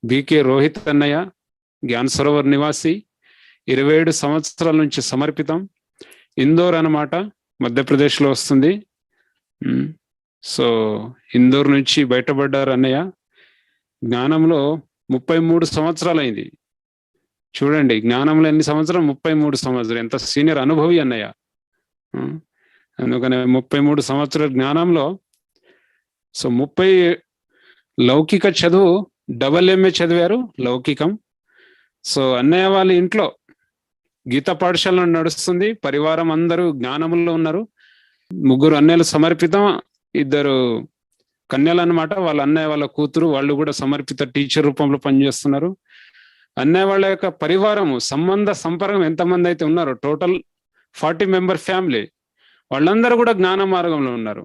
BK Rohit అన్నయ్య, జ్ఞాన్ సరోవర్ నివాసి, 27 సంవత్సరాల నుంచి సమర్పితం, ఇందోర్ అన్నమాట, మధ్యప్రదేశ్లో వస్తుంది. సో ఇందోర్ నుంచి బయటపడ్డారు అన్నయ్య. జ్ఞానంలో 33 సంవత్సరాలు అయింది. చూడండి, జ్ఞానంలో ఎన్ని సంవత్సరాలు? 33 సంవత్సరాలు. ఎంత సీనియర్ అనుభవి అన్నయ్య. అందుకనే 33 సంవత్సరాల జ్ఞానంలో. సో 30 లౌకిక చదువు, MA చదివారు లౌకికం. సో అన్నయ్య వాళ్ళ ఇంట్లో గీతా పాఠశాల నడుస్తుంది. పరివారం అందరూ జ్ఞానంలో ఉన్నారు. 3 అన్నయ్యలు సమర్పితం, 2 కన్యలు అన్నమాట. వాళ్ళ అన్నయ్య వాళ్ళ కూతురు, వాళ్ళు కూడా సమర్పిత టీచర్ రూపంలో పనిచేస్తున్నారు. అన్నయ్య వాళ్ళ యొక్క పరివారము, సంపర్కం ఎంతమంది అయితే ఉన్నారో, టోటల్ 40 మెంబర్ ఫ్యామిలీ, వాళ్ళందరూ కూడా జ్ఞాన మార్గంలో ఉన్నారు.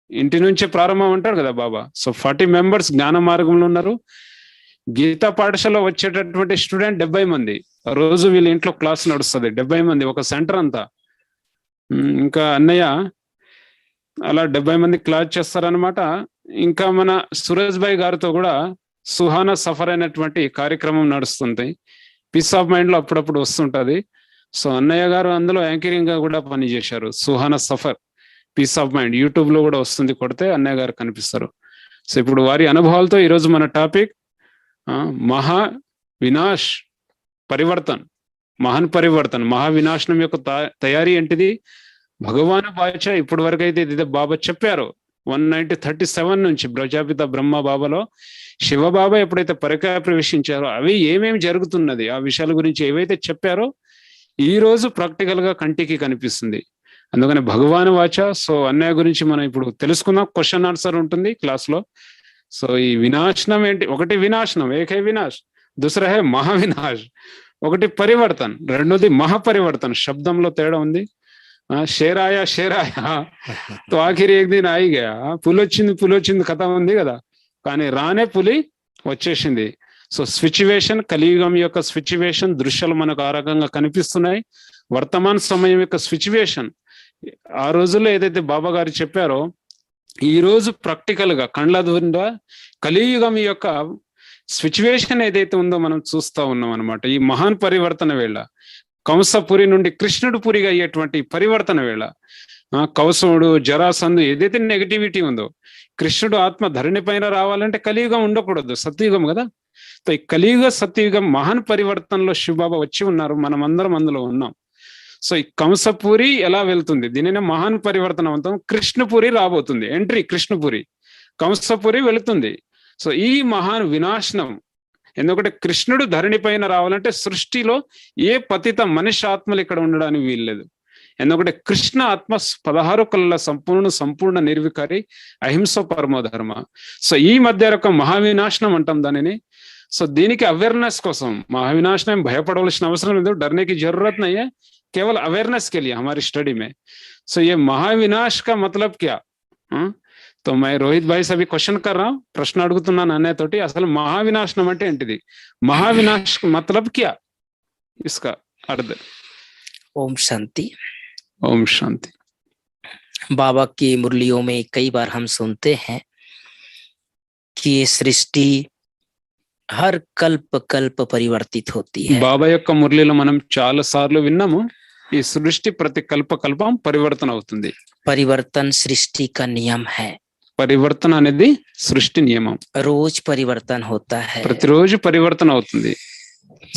ఇంటి నుంచే ప్రారంభం అంటారు కదా బాబా. సో 40 మెంబర్స్ జ్ఞాన మార్గంలో ఉన్నారు. గీతా పాఠశాల వచ్చేటటువంటి స్టూడెంట్ 70 మంది. రోజు వీళ్ళ ఇంట్లో క్లాస్ నడుస్తుంది. 70 మంది, ఒక సెంటర్ అంతా. ఇంకా అన్నయ్య అలా 70 మంది క్లాస్ చేస్తారనమాట. ఇంకా మన సురేష్ భాయ్ గారితో కూడా సుహానా సఫర్ అయినటువంటి కార్యక్రమం నడుస్తుంది. పీస్ ఆఫ్ మైండ్ లో అప్పుడప్పుడు వస్తుంటది. సో అన్నయ్య గారు అందులో యాంకరింగ్ గా కూడా పనిచేశారు. Suhana Safar, peace of mind YouTube లో కూడా వస్తుంది, కొడితే అన్నయ్య గారు కనిపిస్తారు. సో ఇప్పుడు వారి అనుభవాలతో ఈరోజు మన టాపిక్ మహా వినాష్ పరివర్తన్, మహాన్ పరివర్తన్, మహావినాశనం యొక్క తయారీ ఏంటిది? భగవాన్ వాచ ఇప్పటి వరకు అయితే ఇది బాబా చెప్పారు. 137 నుంచి ప్రజాపిత బ్రహ్మ బాబాలో శివబాబా ఎప్పుడైతే పరికాయ ప్రవేశించారో అవి ఏమేమి జరుగుతున్నది, ఆ విషయాల గురించి ఏవైతే చెప్పారో ఈ రోజు ప్రాక్టికల్ గా కంటికి కనిపిస్తుంది. అందుకని భగవాన్ వాచ. సో అన్నయ్య గురించి మనం ఇప్పుడు తెలుసుకుందాం. క్వశ్చన్ ఆన్సర్ ఉంటుంది క్లాస్ లో. సో ఈ వినాశనం ఏంటి? ఒకటి వినాశనం, ఏకై వినాశ్. దూసరా హే మహావినాశ్. ఒకటి పరివర్తన్, రెండోది మహాపరివర్తన్. శబ్దంలో తేడా ఉంది. షేర్ ఆయా తో ఆఖరి ఏక్ దిన్ ఆయి గయా. పులి వచ్చింది కథ ఉంది కదా, కానీ రానే పులి వచ్చేసింది. సో సిచ్యువేషన్, కలియుగం యొక్క సిచ్యువేషన్ దృశ్యాలు మనకు ఆ రకంగా కనిపిస్తున్నాయి. వర్తమాన సమయం యొక్క సిచ్యువేషన్ ఆ రోజుల్లో ఏదైతే బాబా గారు చెప్పారో ఈ రోజు ప్రాక్టికల్ గా కండ్ల ద్వారా కలియుగం యొక్క సిచ్యువేషన్ ఏదైతే ఉందో మనం చూస్తా ఉన్నాం అనమాట. ఈ మహాన్ పరివర్తన వేళ, కంసపురి నుండి కృష్ణుడు పురిగా అయ్యేటువంటి పరివర్తన వేళ, కౌసముడు, జరాసంధు ఏదైతే నెగటివిటీ ఉందో, కృష్ణుడు ఆత్మ ధరణి పైన రావాలంటే కలియుగం ఉండకూడదు, సత్యుగం కదా. సో ఈ కలియుగ సత్యుగం మహాన్ పరివర్తనలో శివబాబా వచ్చి ఉన్నారు. మనం అందరం అందులో ఉన్నాం. సో ఈ కంసపురి ఎలా వెళ్తుంది, దీనినే మహాన్ పరివర్తనవంతం. కృష్ణపురి రాబోతుంది, ఎంట్రీ కృష్ణపురి. కంసపురి వెళుతుంది. సో ఈ మహాన్ వినాశనం, ఎందుకంటే కృష్ణుడు ధరణి పైన రావాలంటే సృష్టిలో ఏ పతిత మనిషి ఆత్మలు ఇక్కడ ఉండడానికి వీల్లేదు. ఎందుకంటే కృష్ణ ఆత్మ 16 కళల సంపూర్ణ నిర్వికారి, అహింస పరమధర్మ. సో ఈ మధ్య రకం మహావినాశనం అంటాం దానిని. సో దీనికి అవేర్నెస్ కోసం, మహావినాశనం భయపడవలసిన అవసరం లేదు, डरने की जरूरत नहीं है, केवल अवेयरनेस के लिए हमारी स्टडी में. सो ये महाविनाश का मतलब क्या? तो मैं रोहित भाई से अभी क्वेश्चन कर रहा हूँ, प्रश्न అడుగుతున్నాను అన్నయ్య తోటి. అసలు మహావినాశనం అంటే ఏంటిది? మహావినాశ్ मतलब क्या, इसका अर्थ? ओम शांति। ओम शांति। बाबा की मुरलियों में कई बार हम सुनते हैं कि ये सृष्टि हर कल्प परिवर्तित होती है. బాబా యొక్క మురళిలో మనం చాలా సార్లు విన్నాము, ఈ సృష్టి ప్రతి కల్పం పరివర్తన అవుతుంది. परिवर्तन सृष्टि का नियम है. పరివర్తన అనేది సృష్టి నియమం. रोज परिवर्तन होता है. ప్రతిరోజు పరివర్తన అవుతుంది.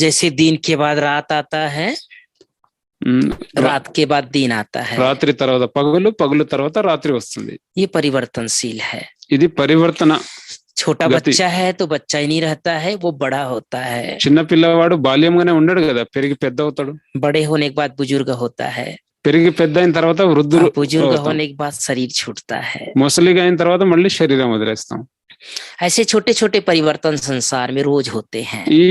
जैसे दिन के बाद रात आता है, रात के बाद दिन आता है, రాత్రి తర్వాత పగలు, పగలు తర్వాత రాత్రి వస్తుంది. ये परिवर्तनशील है. ఇది పరివర్తన. छोटा बच्चा है तो बच्चा ही नहीं रहता है, वो बड़ा होता है. చిన్న పిల్లవాడు బాల్యంగానే ఉండడు కదా, పెరిగి పెద్ద అవుతాడు. बड़े होने के बाद बुजुर्ग होता है. పెరిగి పెద్ద అయిన తర్వాత వృద్ధుడు. बुजुर्ग होने के बाद शरीर छूटता है. ముసలిగా అయిన తర్వాత మళ్ళీ శరీరం వదిలేస్తాం. ऐसे छोटे छोटे परिवर्तन संसार में रोज होते हैं. ఈ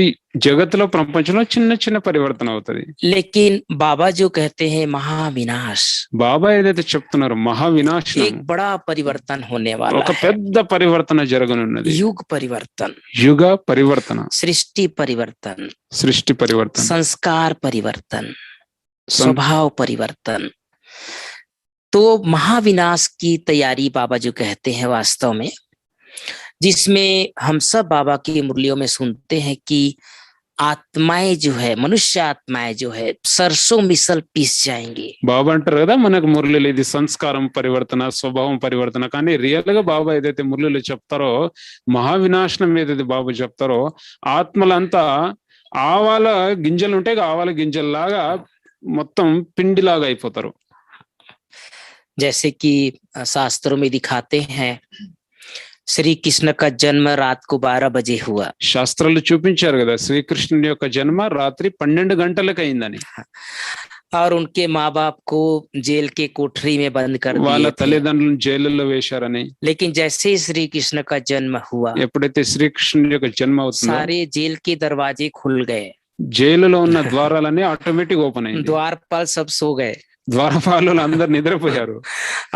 జగత్తులో, ప్రపంచంలో చిన్న చిన్న పరివర్తన అవుతుంది. लेकिन बाबा जो कहते हैं महाविनाश, బాబా ఏదైతే చెప్తున్నారో మహావినాశనం, एक बड़ा परिवर्तन होने वाला ఒక है. పెద్ద పరివర్తన జరగనున్నది. युग परिवर्तन, యుగ పరివర్తన, सृष्टि परिवर्तन, సృష్టి పరివర్తన, संस्कार परिवर्तन, स्वभाव परिवर्तन. तो महाविनाश की तैयारी बाबा जो कहते हैं, वास्तव में जिसमें हम सब बाबा की मुरलियों में सुनते हैं कि आत्माएं जो है, मनुष्य आत्माएं जो है सरसों मिसल पीस जाएंगे। బాబా అంటారు కదా మనకు మురళిలో ఇది సంస్కారం పరివర్తన స్వభావం పరివర్తన, కానీ రియల్ గా బాబా ఏదైతే మురళిలో చెప్తారో మహావినాశనం ఏదైతే బాబా చెప్తారో ఆత్మలంతా ఆవాల గింజలు ఉంటాయి, ఆవాల గింజల్లాగా మొత్తం పిండిలాగా అయిపోతారు. जैसे कि शास्त्रों में दिखाते हैं, श्री कृष्ण का जन्म रात को 12 बजे हुआ. శాస్త్రాలు చూపించారు కదా శ్రీకృష్ణుని యొక్క జన్మ రాత్రి 12 గంటలకు అయిందని. और उनके माँ बाप को जेल के कोठरी में बंद कर వాళ్ళ दिए थे. తల్లిదండ్రులను జైలులో వేశారని. लेकिन जैसे ही श्री कृष्ण का जन्म हुआ, ఎప్పుడైతే శ్రీకృష్ణుని యొక్క జన్మ అవుతుందో सारे जेल के दरवाजे खुल गए, జైలులో ఉన్న ద్వారాలన్నీ ఆటోమేటిక్ ఓపెన్ అయింది. द्वारपाल सब सो गए ద్వారపాలు అందరు నిద్రపోయారు.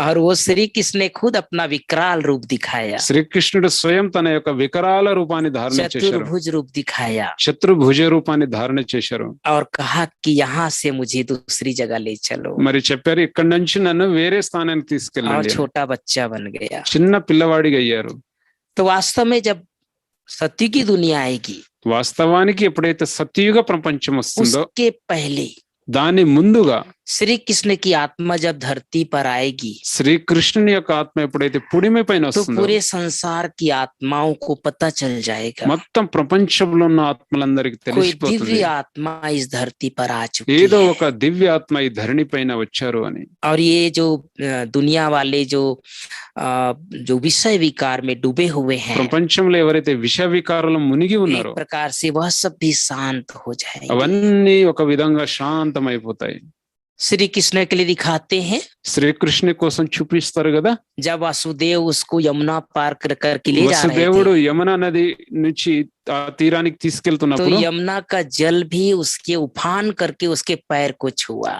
और वो श्री कृष्ण ने खुद अपना विकराल रूप दिखाया, శ్రీకృష్ణుడు స్వయం తన యొక్క వికరాల రూపాన్ని ధారణ చేశారు, चतुर्भुज रूप दिखाया చతుర్భుజ రూపాన్ని ధారణ చేశారు. और कहा कि यहाँ से मुझे दूसरी जगह ले चलो, మరి చెప్పారు ఇక్కడి నుంచి నన్ను వేరే స్థానానికి और తీసుకెళ్ళండి. छोटा बच्चा बन गया. చిన్న పిల్లవాడిగా అయ్యారు. तो वास्तव में जब सत्य की दुनिया आएगी, వాస్తవానికి ఎప్పుడైతే సత్యయుగ ప్రపంచం వస్తుందో उसके पहले దాని ముందుగా श्री कृष्ण की आत्मा जब धरती पर आएगी, శ్రీకృష్ణుని యొక్క ఆత్మ ఎప్పుడైతే పుడిమి పైన तो వస్తుందో पूरे संसार की आत्माओं को पता चल जाएगा మొత్తం ప్రపంచంలో ఉన్న ఆత్మలందరికీ कोई తెలిసిపోతుంది दिव्य आत्मा इस धरती पर आ चुकी ఏదో है. ఒక దివ్య ఆత్మ ఈ ధరణి పైన వచ్చారు అని. और ये जो दुनिया वाले जो विषय विकार में डूबे हुए हैं, ప్రపంచంలో ఎవరైతే విష వికారాలు మునిగి ఉన్నారో एक प्रकार से वह सब भी शांत हो जाएंगे. అవన్నీ ఒక విధంగా శాంతమైపోతాయి. श्री कृष्ण के लिए दिखाते हैं, శ్రీకృష్ణుని కోసం చూపిస్తారు కదా. जब वासुदेव उसको यमुना पार करके ले जा रहे వసుదేవుడు थे, యమునా నది నుంచి ఆ తీరానికి तो తీసుకెళ్తున్నప్పుడు यमुना का जल भी उसके उफान करके उसके पैर को छुआ.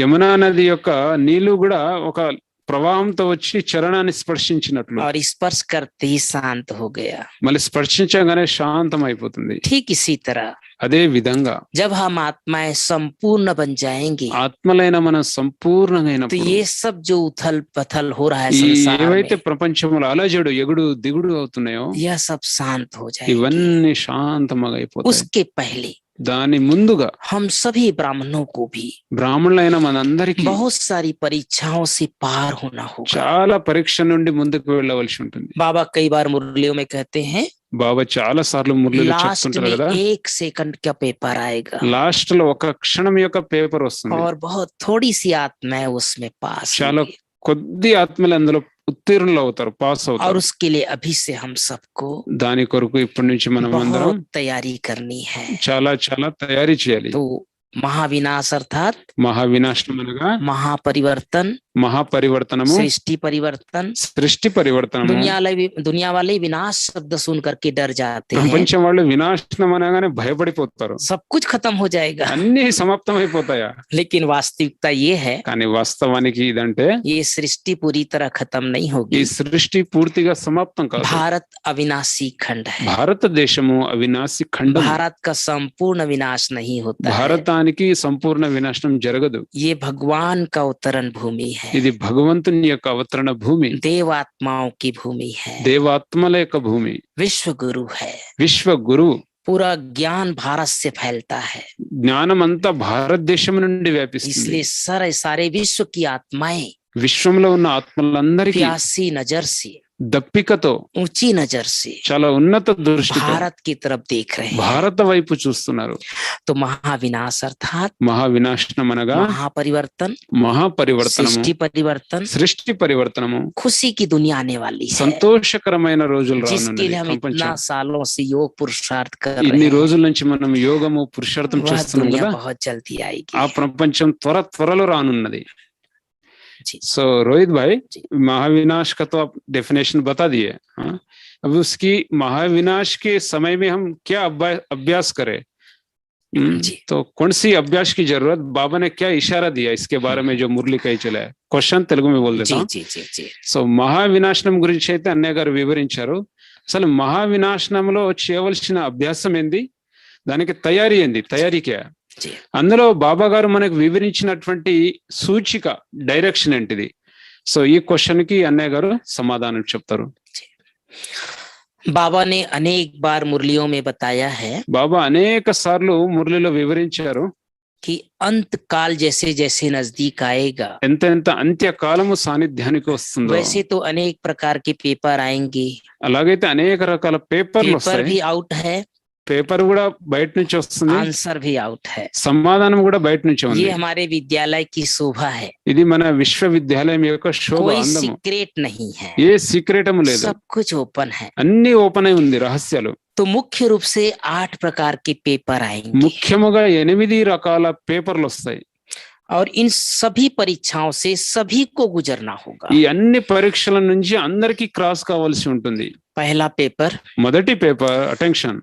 యమునా నది యొక్క నీళ్లు కూడా ఒక ప్రవాహంతో వచ్చి చరణాన్ని స్పర్శించినట్లు और स्पर्श करते ही शांत हो गया. మళ్ళీ స్పర్శించగానే శాంతం అయిపోతుంది. ठीक इसी तरह అదే విధంగా जब हम आत्माएं संपूर्ण बन जाएंगे, ఆత్మలైన మనం సంపూర్ణంగా तो అయినప్పుడు ये सब जो उथल पथल हो रहा है ఈ संसार ఏవైతే में, ప్రపంచంలో అలజడు ఎగుడు దిగుడు అవుతున్నాయో यह सब शांत हो जाएंगे. ఇవన్నీ శాంతంగా అయిపోతాయి. उसके पहले దాని ముందుగా हम सभी ब्राह्मणों को भी బ్రాహ్మణులైన మనందరికీ बहुत सारी परीक्षाओं से पार होना होगा. చాలా పరీక్ష నుండి ముందుకు వెళ్ళవలసి ఉంటుంది. बाबा कई बार मुरलियों में कहते हैं, బాబా చాలా సార్లు మురళిలో लास्ट చెప్తుంటారు में కదా, 1 सेकंड का पेपर आएगा లాస్ట్ లో ఒక క్షణం యొక్క పేపర్ వస్తుంది. और बहुत थोड़ी सी आत्माएं उसमें पास చాలా होंगी. కొద్ది ఆత్మలు అందులో ఉత్తీర్ణులు అవుతారు, పాస్ और అవుతారు. उसके लिए अभी से हम सबको దాని కొరకు ఇప్పటి నుంచి మనం అందరం बहुत तैयारी करनी है. చాలా చాలా తయారీ చేయాలి. तो महाविनाश अर्थात మహావినాశనం అనగా महापरिवर्तन, మహాపరివర్తనము, सृष्टि परिवर्तन. సృష్టి పరివర్తనము. दुनिया वाले विनाश शब्द सुन करके डर जाते हैं, ప్రపంచం వాళ్ళు వినాశనం అనగానే భయపడిపోతారు, सब कुछ खत्म हो जाएगा. అన్ని సమాప్తం అయిపోతాయా. लेकिन वास्तविकता ये है, కానీ వాస్తవానికి ఇదంటే ये सृष्टि पूरी तरह खत्म नहीं ఈ होगी. సృష్టి పూర్తిగా సమాప్తం కాదు. भारत अविनाशी खंड है. భారతదేశము అవినాశి ఖండం. भारत का संपूर्ण विनाश नहीं होता है. భారతానికి సంపూర్ణ వినాశనం జరగదు. ये भगवान का अवतरण भूमि है, ఇది భగవంతుని యొక్క అవతరణ భూమి, देवात्माओं की भूमि है, దేవాత్మల యొక్క భూమి, विश्व गुरु है. విశ్వ గురు. पूरा ज्ञान भारत से फैलता है. జ్ఞానం అంతా భారతదేశం నుండి వ్యాపిస్తుంది. इसलिए सारे विश्व की आत्माएं విశ్వంలో ఉన్న ఆత్మలందరికీ प्यासी नजर से, దప్పికతో, ऊंची नजर से చాలా ఉన్నత దృష్టితో भारत की तरफ देख रहे हैं. భారత వైపు చూస్తున్నారు. तो महाविनाश अर्थात మహావినాశనం అనగా महापरिवर्तन, మహాపరివర్తనము, सृष्टि परिवर्तन, సృష్టి పరివర్తనము, खुशी की दुनिया आने वाली है, సంతోషకరమైన రోజులు जिसके రానున్నది. लिए हम इतना ప్రపంచం सालों से योग पुरुषार्थ कर रहे ఇన్ని हैं. రోజుల నుంచి మనం యోగము పురుషార్థం वह చేస్తున్నాం दुनिया కదా, बहुत जल्दी आएगी. ఆ ప్రపంచం త్వరలో రానున్నది. जी. सो रोहित भाई, जी. महाविनाश का तो आप डेफिनेशन बता दिए. हाँ? अब उसकी महाविनाश के समय में हम क्या अभ्यास करें? जी. तो कौन सी अभ्यास की जरूरत, बाबा ने क्या इशारा दिया इसके बारे में जो मुरली कही चला है? क्वेश्चन తెలుగు में बोल देता जी हूँ. जी जी जी. సో మహావినాశనం గురించి అయితే అన్నయ్య గారు వివరించారు. అసలు మహావినాశనంలో చేయవలసిన అభ్యాసం ఏంది, దానికి తయారీ ఏంది, తయారీకే जी. అందులో బాబా గారు మనకు వివరించినటువంటి సూచిక, డైరెక్షన్ ఏంటిది? సో ఈ క్వశ్చన్ కి అన్నయ్య గారు సమాధానం చెప్తారు. बाबा ने अनेक बार मुरलियों में बताया है బాబా అనేక సార్లు మురళిలో వివరించారు कि अंत काल जैसे जैसे नजदीक आएगा ఎంత ఎంత అంత్యకాలము సాన్నిధ్యానికి వస్తుందో वैसे तो अनेक प्रकार के पेपर आएंगे, అలాగైతే అనేక రకాల పేపర్లు पेपर వస్తాయి भी आउट है, పేపర్ కూడా బయట నుంచి వస్తుంది आंसर भी आउट है। సమాధానం కూడా బయట నుంచి ఉంది ये हमारे विद्यालय की शोभा है, ఇది మన విశ్వవిద్యాలయం యొక్క శోభ कोई అందము सीक्रेट नहीं है, ఏ సీక్రెటము లేదు सब कुछ ओपन है। అన్ని ఓపెన్ అయి ఉంది రహస్యాలు तो मुख्य रूप से 8 प्रकार के पेपर आएंगे ముఖ్యముగా 8 రకాల పేపర్లు వస్తాయి और इन सभी परीक्षाओं से सभी को गुजरना होगा। ఈ అన్ని పరీక్షల నుంచి అందరికీ క్రాస్ కావాల్సి ఉంటుంది पहला पेपर మొదటి పేపర్ అటెన్షన్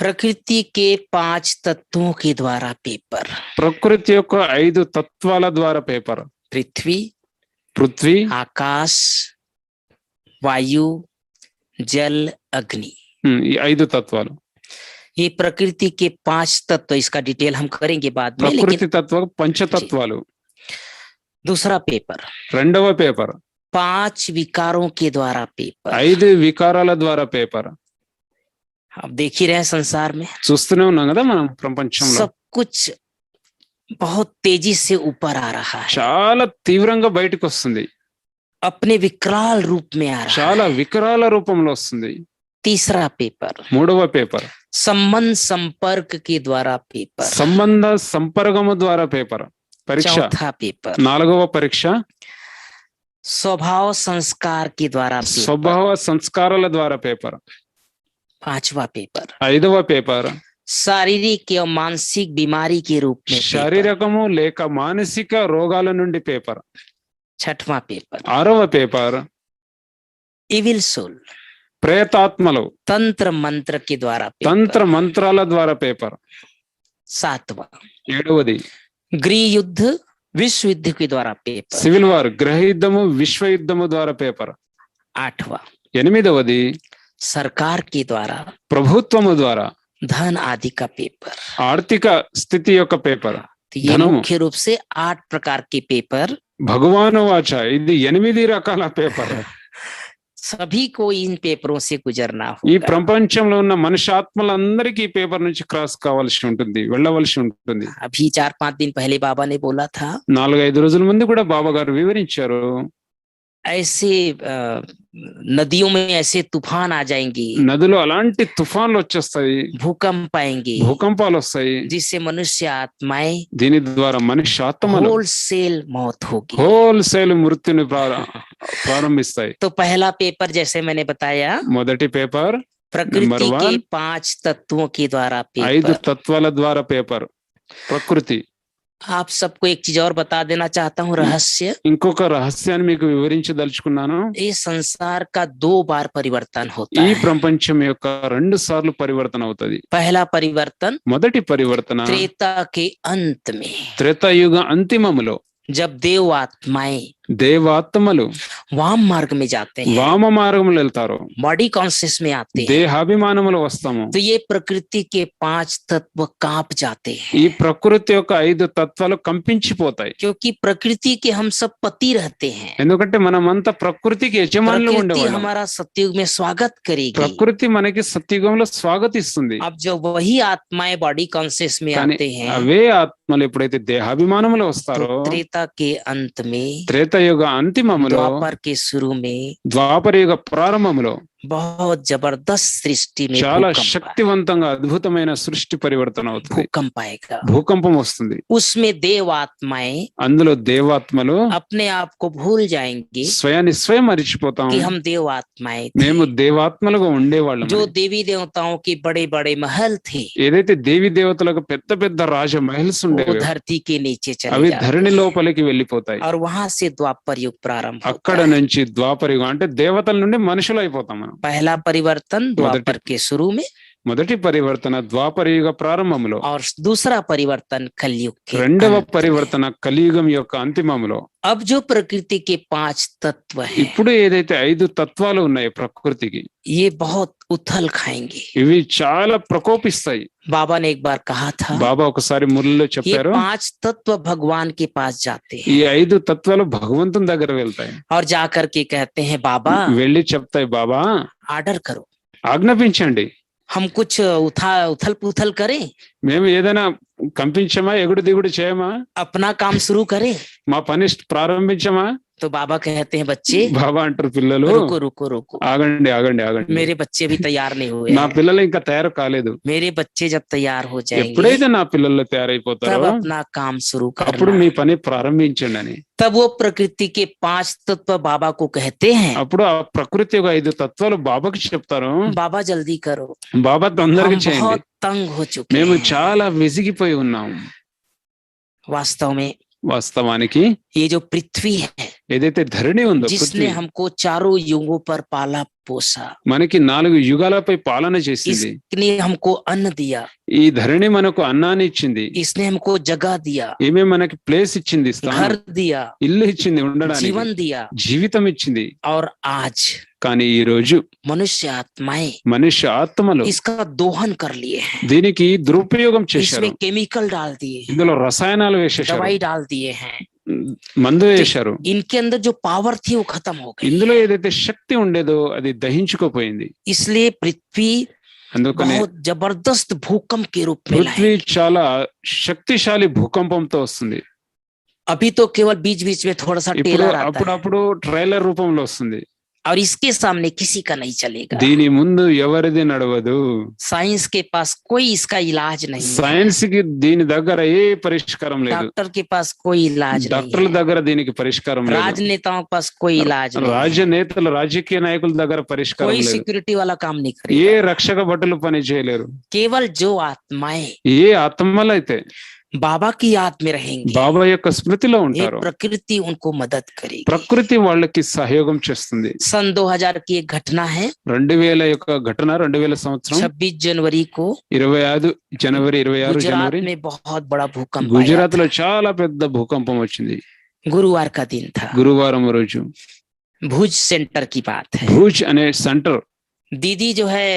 प्रकृति के 5 तत्वों के द्वारा पेपर। ప్రకృతి యొక్క 5 తత్వాల ద్వారా పేపర్ पृथ्वी, పృథ్వీ आकाश, वायु, जल, अग्नि। ఈ 5 తత్వాలు ये प्रकृति के 5 तत्व, इसका डिटेल हम करेंगे बाद में, ప్రకృతి लेकिन తత్వ పంచతత్వాలు दूसरा पेपर రెండవ పేపర్ 5 विकारों के द्वारा पेपर। 5 వికారాల ద్వారా పేపర్ आप देख ही रहे हैं संसार में చూస్తూనే ఉన్నాం కదా మనం ప్రపంచంలో सब कुछ बहुत तेजी से ऊपर आ रहा है, చాలా తీవ్రంగా బయటకు వస్తుంది अपने विकराल रूप में आ रहा చాలా है। వికరాల రూపంలో వస్తుంది तीसरा पेपर మూడవ పేపర్ संबंध संपर्क के द्वारा पेपर। సంబంధ సంపర్కము ద్వారా పేపర్ పరీక్ష चौथा पेपर నాలుగవ పరీక్ష स्वभाव संस्कार के द्वारा पेपर। స్వభావ సంస్కారాల ద్వారా పేపర్ पांचवा पेपर ఐదవ పేపర్ शारीरिक एवं मानसिक बीमारी के रूप में पेपर। శారీరకము లేక మానసిక రోగాల నుండి పేపర్ छठवां पेपर ఆరవ పేపర్ इविल सोल ప్రేతాత్మలు तंत्र मंत्र के द्वारा पेपर। తంత్ర మంత్రాల ద్వారా పేపర్ सातवां ఏడవది गृह युद्ध विश्व युद्ध के द्वारा पेपर। సివిల్ వార్ గృహ యుద్ధము విశ్వ యుద్ధము ద్వారా పేపర్ आठवां ఎనిమిదవది सरकार के द्वारा ప్రభుత్వము ద్వారా धन आदि का पेपर। ఆర్థిక స్థితి యొక్క పేపర్ तो ये धनम। मुख्य रूप से 8 प्रकार के पेपर, భగవాను వాచ ఇది 8 రకాల పేపర్ सभी को इन पेपरों से गुजरना ఈ होगा। ప్రపంచంలో ఉన్న మనుషాత్మలందరికీ ఈ పేపర్ నుంచి క్రాస్ కావాల్సి ఉంటుంది వెళ్ళవలసి ఉంటుంది अभी 4-5 दिन पहले बाबा ने बोला था 4-5 రోజుల ముందు కూడా బాబా గారు వివరించారు ऐसे नदियों में ऐसे तूफान आ जाएंगे, నదిలో అలాంటి తుఫాన్లు వచ్చేస్తాయి भूकंप आएंगे, భూకంపాలు వస్తాయి जिससे मनुष्य आत्माएं దీని ద్వారా మనిషి ఆత్మలు होलसेल मौत होगी। హోల్సేల్ మృత్యుని ప్రారంభిస్తాయి तो पहला पेपर जैसे मैंने बताया మొదటి పేపర్ प्रकृति नंबर के 1, 5 तत्वों के द्वारा 5 पेपर। తత్వాల ద్వారా పేపర్ ప్రకృతి आप सबको एक चीज और बता देना चाहता हूँ, रहस्य। ఇంకొక రహస్యాన్ని మీకు వివరించదలుచుకున్నాను ये संसार का 2 बार परिवर्तन होता ఈ है। ప్రపంచం యొక్క 2 సార్లు పరివర్తన అవుతది पहला परिवर्तन మొదటి పరివర్తన त्रेता के अंत में, త్రేతాయుగ అంతిమములో जब देव आत्माएं దేవాత్మలు वाम मार्ग में जाते हैं, వామ మార్గములు వెళ్తారు बॉडी कॉन्शियस में आते हैं, దేహాభిమానములు వస్తాము तो ये प्रकृति के 5 तत्व कांप जाते हैं, ఈ ప్రకృతి యొక్క 5 తత్వాలు కంపించిపోతాయి क्योंकि प्रकृति के हम सब पति रहते हैं। ఎందుకంటే మనమంతా ప్రకృతికి యజమానులు प्रकृति ఉండేవాళ్ళం हमारा सतयुग में स्वागत करेगी। ప్రకృతి మనకి సత్యుగంలో స్వాగతిస్తుంది अब जब वही आत्माएं बॉडी कॉन्शियस में కానీ आते हैं, అవే ఆత్మలు ఎప్పుడైతే దేహాభిమానములు వస్తారో तो त्रेता के अंत में, త్రేతాయుగ అంతిమములో द्वापर के शुरू में ద్వాపరయుగ ప్రారంభములో बहुत जबरदस्त सृष्टि में చాలా भूकंप శక్తివంతంగా అద్భుతమైన సృష్టి పరివర్తన అవుతుంది भूकंप आएगा। భూకంపం వస్తుంది उसमें देव आत्माएं అందులో దేవాత్మలు अपने आप को भूल जाएंगे స్వయాన్ని స్వయం మరిచిపోతాం कि हम देव आत्माएं थे, మేము దేవాత్మలుగా ఉండేవాళ్ళం जो देवी देवताओं के बड़े बड़े महल थे, ఏదైతే దేవి దేవతలకు పెద్ద పెద్ద రాజ మహల్స్ वो ఉండేవి धरती के नीचे అవి चले जाते ధరణి हैं। లోపలికి వెళ్ళిపోతాయి और वहां से द्वापर युग प्रारंभ అక్కడ होता है। నుంచి ద్వాపరయుగం అంటే దేవతల నుండి మనుషులు అయిపోతాం మనం पहला परिवर्तन द्वापर के शुरू में మొదటి పరివర్తన ద్వాపరయుగ ప్రారంభంలో और दूसरा परिवर्तन कलयुग के రెండవ अंत में। పరివర్తన కలియుగం యొక్క అంతిమములో अब जो प्रकृति के 5 तत्व हैं, ఇప్పుడు ఏదైతే 5 తత్వాలు ఉన్నాయి ప్రకృతికి ये बहुत उथल खाएंगे। ఇవి చాలా ప్రకోపిస్తాయి बाबा ने एक बार कहा था, బాబా ఒకసారి మురళిలో ये చెప్పారు 5 तत्व भगवान के पास जाते हैं ఈ 5 తత్వాలు భగవంతుని దగ్గర వెళ్తాయి और जाकर के कहते हैं, बाबा వెళ్ళి చెప్తాయి బాబా ऑर्डर करो, ఆజ్ఞాపించండి. हम कुछ उथल पुथल करें, మేము ఏదైనా కంపించమా, ఎగుడు దిగుడు చేయమా, अपना काम शुरू करें? మా పని ప్రారంభించమా? तो बाबा कहते हैं, बच्चे బాబా అంటారు, పిల్లలు रुको रुको रुको, ఆగండి ఆగండి ఆగండి, मेरे बच्चे भी तैयार नहीं हुए నా हैं। పిల్లలు ఇంకా తయారు కాలేదు. मेरे बच्चे जब तैयार हो जाएंगे ఎప్పుడైతే నా పిల్లలు तब తయారైపోతారో अपना काम शुरू అప్పుడు करना। మీ పని ప్రారంభించండి అని. तब वो प्रकृति के 5 तत्व बाबा को कहते हैं, అప్పుడు ఆ ప్రకృతి యొక్క 5 తత్వాలు బాబాకి చెప్తారు, बाबा जल्दी करो, బాబా తొందరగా हम చేయండి, बहुत तंग हो चुके మేము हैं। చాలా విసిగిపోయి ఉన్నాం. वास्तव में వాస్తవానికి ये जो पृथ्वी है, ఏదైతే ధరణి ఉందో, जिसने పృథ్వీ हमको चारों युगों पर पाला पोसा, మనకి 4 యుగాలపై పాలన చేసింది. इसने हमको अन्न दिया, ఈ ధరణి మనకు అన్నాన్ని ఇచ్చింది, इसने हमको जगह दिया, ఏమే మనకి ప్లేస్ ఇచ్చింది, घर స్థానం, दिया, ఇల్లు ఇచ్చింది, ఉండడానికి जीवन दिया, జీవితం ఇచ్చింది. और आज కానీ ఈ రోజు मनुष्य आत्माएं మనుష్య ఆత్మలు इसका दोहन कर लिए हैं, దీనికి దురుపయోగం చేశారు. इसमें केमिकल डाल दिए हैं, ఇందులో రసాయనాలు వేసేశారు, दवाई डाल दिए हैं, మందు వేశారు. इनके अंदर जो पावर थी वो खत्म हो गई। ఇందులో ఏదైతే శక్తి ఉండేదో అది దహించుకోపోయింది. इसलिए पृथ्वी అందుకనే बहुत जबरदस्त भूकंप के रूप में పృథ్వీ लाए। చాలా శక్తిశాలి భూకంపంతో వస్తుంది. अभी तो केवल बीच बीच में थोड़ा सा ఇప్పుడు टेलर आता है, అప్పుడప్పుడు ట్రైలర్ రూపంలో వస్తుంది. और इसके सामने किसी का नहीं चलेगा। దీని ముందు ఎవరిది నడవదు. साइंस के पास कोई इसका इलाज नहीं है, సైన్స్ కి దీని దగ్గర ఏ పరిష్కారం లేదు. डॉक्टर के पास कोई इलाज డాక్టర్ల नहीं దగ్గర దీనికి పరిష్కారం है, లేదు. राजनेताओं के पास कोई इलाज नहीं है, రాజనేతలు, రాజకీయ నాయకుల దగ్గర పరిష్కారం कोई లేదు. सिक्योरिटी वाला काम नहीं ఏ करेगा। రక్షక భటులు పని చేయలేరు. केवल जो आत्माएं ఏ ఆత్మలైతే बाबा की याद में रहेंगे, బాబా యొక్క స్మృతిలో ये ఉంటారు, प्रकृति उनको मदद करेगी। ప్రకృతి వాళ్ళకి సహయోగం చేస్తుంది. सन 2000 की एक घटना है, 2000 యొక్క ఘటన, 2000 సంవత్సరం 26 जनवरी को 26 జనవరి गुजरात में बहुत बड़ा भूकंप आया గుజరాత్ లో చాలా పెద్ద భూకంపం వచ్చింది. था। गुरुवार का दिन था, గురువారం రోజు भुज सेंटर की बात है। భూజ్ అనే సెంటర్, दीदी जो है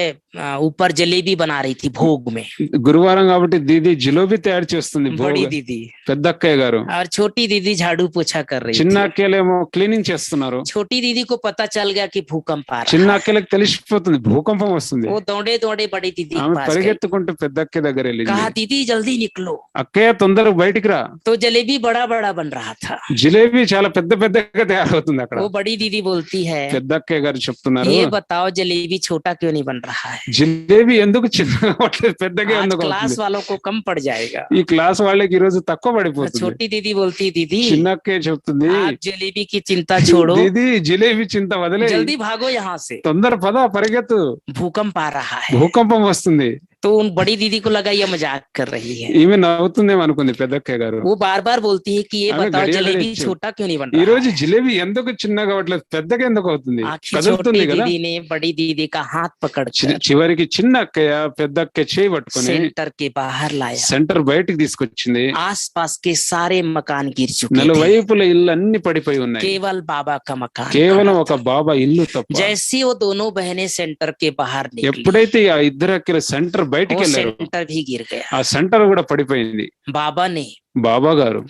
ऊपर जलेबी बना रही थी भोग में, గురువారం కాబట్టి దీది జిలేబీ తయారు చేస్తుంది. बड़ी భోగ- दीदी, పెద్ద అక్కయ్య గారు, और छोटी दीदी झाड़ू पोछा कर रही చిన్న थी। అక్కలేమో క్లీనింగ్ చేస్తున్నారు. छोटी दीदी को पता चल गया कि भूकंप आ చిన్న रहा है, అక్కలకు తెలిసిపోతుంది భూకంపం వస్తుంది. वो दौड़े दौड़े बड़ी दीदी के ఆమె पास गई, పరిగెత్తుకుంటూ పెద్ద అక్క దగ్గర వెళ్ళింది. कहा दीदी जल्दी निकलो। అక్కయ్య తొందరగా బయటికి రా, तो जलेबी बड़ा बड़ा बन रहा था। జిలేబీ చాలా పెద్ద పెద్దగా తయారవుతుంది అక్కడ. वो बड़ी दीदी बोलती है, పెద్ద అక్కయ్య గారు చెప్తున్నారు, ये बताओ जलेबी छोटा क्यों नहीं बन रहा है? జిలేబీ ఎందుకు చిన్నగా అవ్వట్లేదు, పెద్దగా आज ఎందుకు क्लास అవుతుంది? वालों को कम पड़ जाएगा। ఈ క్లాస్ వాళ్ళకి ఈ రోజు తక్కువ పడిపోతుంది. छोटी दीदी बोलती, दीदी చిన్న అక్కయ్య చెప్తుంది, आप जलेबी की चिंता छोड़ो, దీది జిలేబీ చింత వదిలే, जल्दी भागो यहाँ से, తొందర పద పరిగెత్తు, भूकंप आ रहा है। భూకంపం వస్తుంది. तो उन बड़ी दीदी को लगा ये मजाक कर रही है। ఈమె నవ్వుతుందేమో అనుకుంది పెద్ద అక్కయ్య గారు. वो बार बार बोलती है कि ये हमें बताओ घड़ियाल जलेबी देखिए। छोटा क्यों नहीं बन ఈ रहा రోజు है? జిలేబీ ఎందుకు చిన్నగా అవ్వట్లేదు, పెద్దగా ఎందుకు అవుతుంది, आखिर కదులుతుంది छोटी కదా. दीदी ने बड़ी दीदी का हाथ पकड़कर చివరికి చిన్న అక్కయ్య పెద్ద అక్కయ్య చేయి పట్టుకొని सेंटर के बाहर लाया। సెంటర్ బయటికి తీసుకొచ్చింది. आसपास के सारे मकान गिर चुके थे, నలువైపుల ఇల్లు అన్ని పడిపోయి ఉన్నాయి, केवल बाबा का मकान కేవలం खड़ा ఒక था। బాబా ఇల్లు తప్ప. जैसे वो दोनों बहनें सेंटर के बाहर निकली, ఎప్పుడైతే ఆ ఇద్దరు అక్కల సెంటర్ బయటికి वो వెళ్ళారు, सेंटर भी गिर गया। ఆ సెంటర్ కూడా పడిపోయింది. बाबा ने బాబా గారు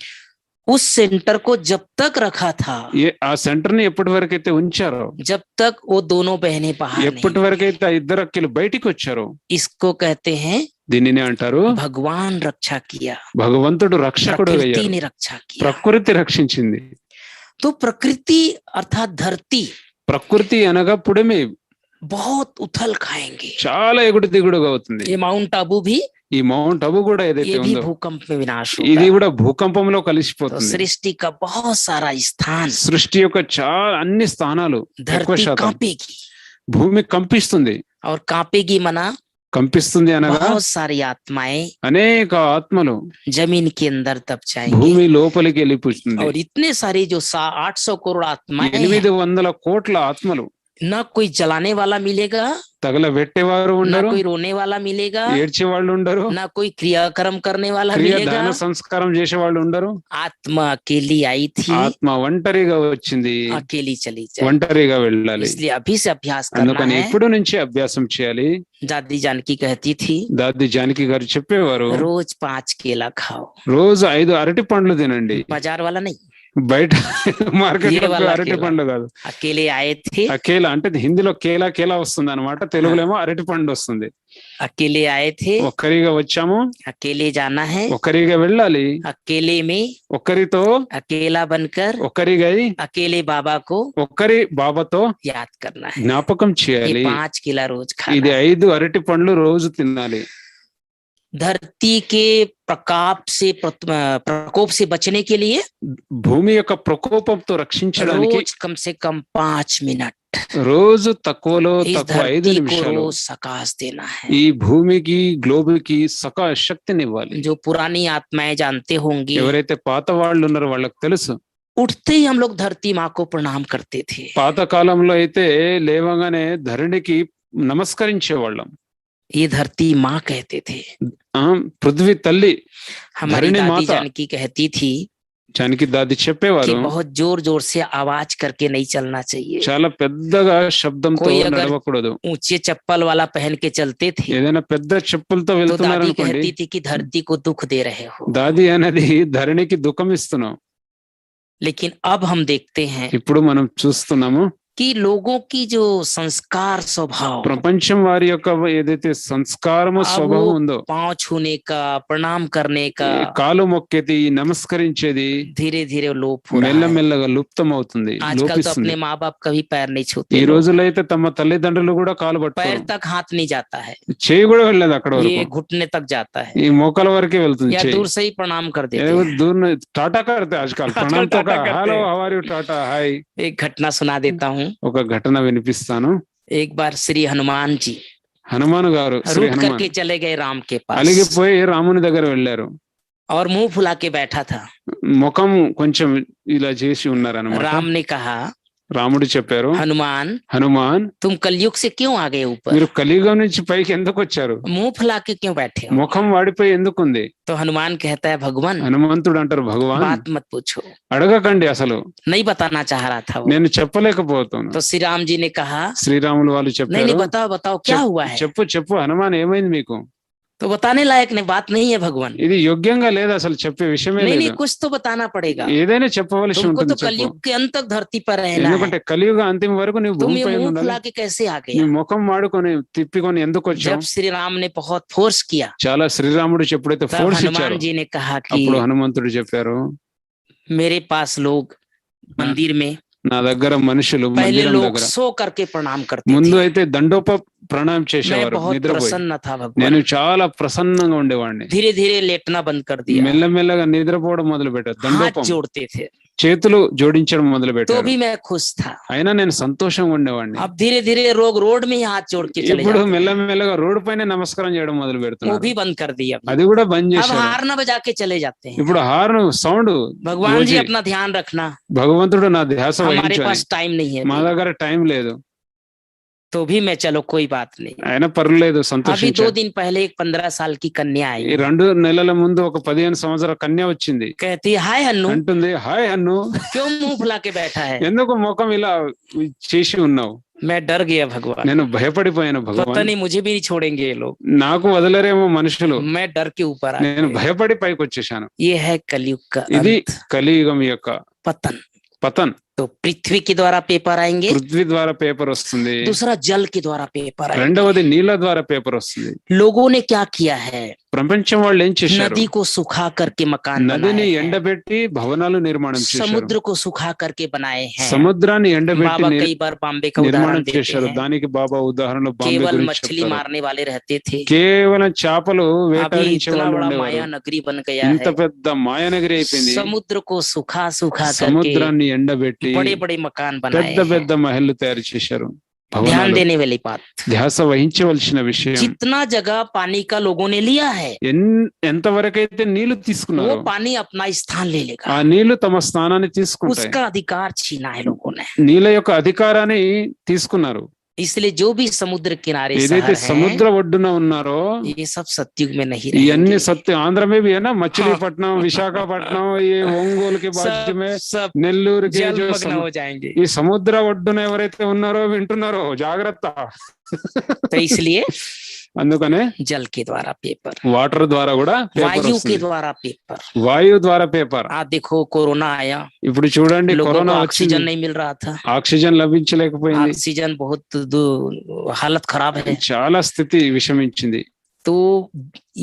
उस सेंटर को जब तक रखा था, ఆ సెంటర్ ని ఎప్పటి వరకు అయితే ఉంచారో, जब तक वो दोनों बहनें बाहर ఎప్పటి नहीं। వరకు అయితే ఆ ఇద్దరు అక్కలు బయటికి వచ్చారో, इसको कहते हैं దీనినే అంటారు भगवान रक्षा किया, భగవంతుడు రక్షకుడు प्रकृति అయ్యారు, ने रक्षा किया। ప్రకృతి రక్షించింది. तो प्रकृति अर्थात धरती ప్రకృతి అనగా పుడమి बहुत उथल खाएंगे। చాలా ఎగుడు దిగుడుగా అవుతుంది. ये माउंट आबू भी, ఈ మౌంట్ అబు కూడా ఏదైతే ये भी ఉందో भूकंप में विनाश ఇది होगा। కూడా భూకంపంలో तो కలిసిపోతుంది. सृष्टि का बहुत सारा स्थान, సృష్టి యొక్క చాలా అన్ని స్థానాలు ఎక్కువ धरती శాతం कांपेगी, భూమి కంపిస్తుంది. और कांपेगी मना కంపిస్తుంది అనగా बहुत सारी आत्माएं అనేక ఆత్మలు जमीन के अंदर दब जाएंगी, భూమి లోపలికి వెళ్ళిపోతుంది. और इतने सारे जो 800 करोड़ आत्माएं हैं, 800 కోట్ల ఆత్మలు, न कोई जलाने वाला मिलेगा, తగలబెట్టేవారు न ఉండరు, कोई रोने वाला मिलेगा, ఏడ్చే వాళ్ళు ఉండరు, न कोई क्रियाक्रम करने वाला క్రియ मिलेगा। దాన సంస్కారం చేసే వాళ్ళు ఉండరు. आत्मा अकेली आई थी, ఆత్మ ఒంటరిగా వచ్చింది, अकेली चली जाए। ఒంటరిగా వెళ్ళాలి. इसलिए अभी से अभ्यास करना అందుకని है। ఇప్పుడు నుంచి అభ్యాసం చేయాలి. दादी जानकी कहती थी, దాది జానకి గారు చెప్పేవారు, रोज 5 केला खाओ, రోజు 5 అరటి పండ్లు తినండి, बाजार वाला नहीं, బయట మార్కెట్ ये లో वाला అరటి केला పండు కాదు. अकेले आए थे, ఆ కేలా అంటే హిందీలో కేలా కేలా వస్తుంది అనమాట, తెలుగులో ఏమో అరటి పండు వస్తుంది. अकेले आए थे, ఒక్కరిగా వచ్చాము, अकेले जाना है, ఒక్కరిగా వెళ్ళాలి, अकेले में ఒక్కరితో अकेला बनकर ఒక్కరిగా अकेले बाबा को ఒక్కరి బాబాతో याद करना है। జ్ఞాపకం ये చేయాలి. 5 केला रोज ఇది खाना। 5 అరటి పండ్లు రోజు తినాలి. धरती के प्रकोप से बचने के लिए భూమి యొక్క ప్రకోపంతో రక్షించడానికి रोज कम से कम 5 मिनट రోజు తక్కువలో इस తక్కువ 5 धरती को నిమిషాలు रोज सकाश देना है। ఈ భూమికి గ్లోబుకి సకా శక్తినివ్వాలి. जो पुरानी आत्माएं जानते होंगे, ఎవరైతే పాత వాళ్ళు ఉన్నారో వాళ్ళకి తెలుసు. उठते ही हम लोग धरती माँ को प्रणाम करते थे। పాత కాలంలో అయితే లేవగానే ధరణికి నమస్కరించే వాళ్ళం. ये धरती माँ कहते थे। పృథ్వీ తల్లి हमारी धरणी दादी माता। जानकी कहती थी జానకి దాది कि చెప్పేవారు, बहुत जोर जोर से आवाज करके नहीं चलना चाहिए। చాలా పెద్దగా శబ్దంతో कोई अगर నడవకూడదు. ऊंचे चप्पल वाला पहन के चलते थे ఏదైనా పెద్ద చెప్పులతో तो వెళ్తున్నారు दादी అనుకోండి, कहती थी कि धरती को दुख दे रहे हो। దాది అనేది ధరణికి దుఃఖం ఇస్తున్నాం. लेकिन अब हम देखते हैं ఇప్పుడు మనం చూస్తున్నాము कि लोगों की जो संस्कार स्वभाव, ప్రపంచం వారి యొక్క ఏదైతే సంస్కారము స్వభావం ఉందో, पांव छूने का, प्रणाम करने का ఈ కాలు మొక్కేది నమస్కరించేది धीरे धीरे लोप हो रहा है। మెల్లమెల్లగా లుప్తం అవుతుంది, आजकल तो లోపిస్తుంది. अपने माँ बाप का भी पैर नहीं ఈ छूते लोग। రోజుల్లో అయితే తమ తల్లిదండ్రులు కూడా కాలు पैर పట్టుకోరు, तक हाथ नहीं जाता है, చేయి కూడా వెళ్ళదు అక్కడ ये వరకు, घुटने तक जाता है, ఈ మోకాల వరకే వెళ్తుంది या చేయి. दूर से ही प्रणाम कर देते ఏదో हैं। దూరం టాటా करते आजकल प्रणाम तो टाटा करते हेलो हैं। हाउ आर यू टाटा हाय. एक घटना सुना देता हूँ। ఒక ఘటన వినిపిస్తాను. एक बार श्री हनुमान जी హనుమాన్ గారు, శ్రీ रूठ హనుమాన్ करके चले गए राम के पास అలిగిపోయి రాముని దగ్గర వెళ్ళారు. और मुंह फुला के बैठा था। ముఖం కొంచెం ఇలా చేసి ఉన్నారన్నమాట. राम ने कहा, రాముడు చెప్పారు, हनुमान హనుమాన్ तुम कलयुग से क्यों आ गए ऊपर, మీరు కలియుగం నుంచి పైకి ఎందుకు వచ్చారు, मुंह फुला के क्यों बैठे हो। ముఖం వాడిపోయి ఎందుకుంది. तो हनुमान कहता है, भगवान హనుమంతుడు అంటారు, భగవాన్ बात मत पूछो, అడగకండి, అసలు नहीं बताना चाह रहा था वो। నేను చెప్పలేకపోతాను. तो श्री राम जी ने कहा, శ్రీరాములు వాళ్ళు नहीं చెప్పారు, नहीं बताओ बताओ क्या हुआ है। చెప్పు చెప్పు హనుమాన్ ఏమైంది మీకు. तो बताने लायक नहीं बात नहीं है भगवान। ఇది యోగ్యంగా లేదు, అసలు చెప్పే విషయమే नहीं नहीं లేదు. कुछ तो बताना पड़ेगा, ఏదైనా చెప్పవలసి तुमको ఉంటుంది तो చెప్పు. कलयुग के अंत तक धरती पर रहना है, ఎందుకంటే కలియుగ అంతిమ వరకు నువ్వు तुम ये భూమిపై मुंह ఉండాలి. फुला के कैसे आ నీ गए। ముఖం వాడుకొని తిప్పికొని ఎందుకు వచ్చావు. जब श्री राम ने बहुत फोर्स किया చాలా శ్రీరాముడు ఎప్పుడైతే तब ఫోర్స్ ఇచ్చారు, हनुमान जी ने कहा అప్పుడు कि హనుమంతుడు చెప్పారు, मेरे पास लोग मंदिर में నా దగ్గర మనుషులు पहले మందిరం लोग దగ్గర सो करके प्रणाम करते ముందు थे। అయితే దండోప ప్రణాम मैं చేసేవారు बहुत నిద్రపోయి. प्रसन्न था నేను भगवान। చాలా ప్రసన్నంగా ఉండేవాడిని. धीरे धीरे लेटना बंद कर दिया, మెల్లమెల్లగా నిద్రపోవడం మొదలు పెట్టారు. हाथ దండోపం जोड़ते थे చేతులు జోడించడం మొదలు तो పెట్టారు. भी मैं खुश था। అయినా నేను సంతోషంగా ఉండేవాడిని. अब धीरे धीरे लोग रोड में ही हाथ जोड़ के चले ఇప్పుడు जाते हैं। మెల్లమెల్లగా రోడ్డు పైన నమస్కారం చేయడం మొదలు वो పెడుతున్నారు. भी बंद कर दिया। అది కూడా బంద్ अब చేశారు. हार न बजा के चले जाते हैं। ఇప్పుడు హార్న్ సౌండ్ भगवान जी अपना ध्यान रखना, భగవంతుడు నా ధ్యాస हमारे వహించాలి, पास टाइम नहीं है। మా దగ్గర టైం లేదు. तो भी मैं चलो कोई बात नहीं। అయినా పర్లేదు, अभी 2 సంతోషించాను. दिन पहले एक 15 साल की कन्या ఈ आई, 2 నెలల ముందు ఒక 15 సంవత్సరాల కన్య వచ్చింది. कहती हाय हन्नू, అంటుంది, హాయ్ అన్ను, क्यों मुंह फुला के बैठा है। ఎందుకు ముఖం ఇలా చేసి ఉన్నావు. मैं डर गया भगवान, నేను భయపడిపోయాను. पता భగవాన్ नहीं मुझे भी नहीं छोड़ेंगे ये लोग। నాకు వదలరేమో మనుషులు. मैं डर के ऊपर आ నేను गया। భయపడి పైకి వచ్చేసాను. ये है कलयुग का ఇది अंत, కలియుగం యొక్క पतन। పతన్. तो पृथ्वी के द्वारा पेपर आएंगे, పృథ్వీ ద్వారా పేపర్ వస్తుంది, दूसरा जल के द्वारा पेपर आएंगे। రెండవది నీళ్ళ ద్వారా పేపర్ వస్తుంది. लोगों ने क्या किया है, ప్రపంచం వాళ్ళు ఏం చేశారు, नदी को सुखा करके मकान నదిని बनाए हैं, ఎండబెట్టి భవనాలు నిర్మాణం చేశారు. समुद्र को सुखा करके बनाए हैं। సముద్రాన్ని ఎండబెట్టి बाबा कई बार बॉम्बे का నిర్మాణం उदाहरण देते చేశారు. हैं। దానికి బాబా ఉదాహరణలు బాంబే केवल గురించి मछली చెప్తారు. मारने वाले रहते थे, కేవలం చేపలు अभी వేటాడించే इतना వాళ్ళు बड़ा ఉండేవారు. माया नगरी बन गया ఇంత है। పెద్ద మాయనగరి అయిపోయింది. समुद्र को सुखा सुखा करके సముద్రాన్ని ఎండబెట్టి बड़े बड़े मकान बनाए పెద్ద हैं। పెద్ద మహల్లు తయారు చేశారు. ध्यान భవనాలు. देने वाली बात, ధ్యాస వహించవలసిన విషయం, जितना जगह पानी का लोगों ने लिया है ఎంతవరకైతే నీళ్లు वो తీసుకున్నారో पानी अपना स्थान ले लेगा। ఆ నీళ్లు తమ స్థానాన్ని తీసుకుంటాయి. उसका अधिकार छीना है लोगों ने। నీళ్ళ యొక్క అధికారాన్ని తీసుకున్నారు. इसलिए जो भी समुद्र किनारे ఏదైతే शहर సముద్ర ఒడ్డున ఉన్నారో हैं, ये सब सतयुग में नहीं ఇవన్నీ रहेंगे। సత్య ఆంధ్ర में भी है ना, మచిలీపట్నం, విశాఖపట్నం, ये ఒంగోలు के बाजू में, सब నెల్లూరు के जो जलमग्न हो जाएंगे। ఈ సముద్ర ఒడ్డున ఎవరైతే ఉన్నారో వింటున్నారో జాగ్రత్త. तो इसलिए అందుకనే जल के द्वारा पेपर, వాటర్ ద్వారా కూడా పేపర్ वायु के వస్తుంది, द्वारा पेपर। వాయువు ద్వారా పేపర్। देखो कोरोना आया, ఇప్పుడు చూడండి लोगों को కరోనా ऑक्सीजन వచ్చింది, नहीं मिल रहा था, ఆక్సిజన్ లభించలేకపోయింది, ऑक्सीजन बहुत हालत खराब है। చాలా స్థితి విషమించింది। तो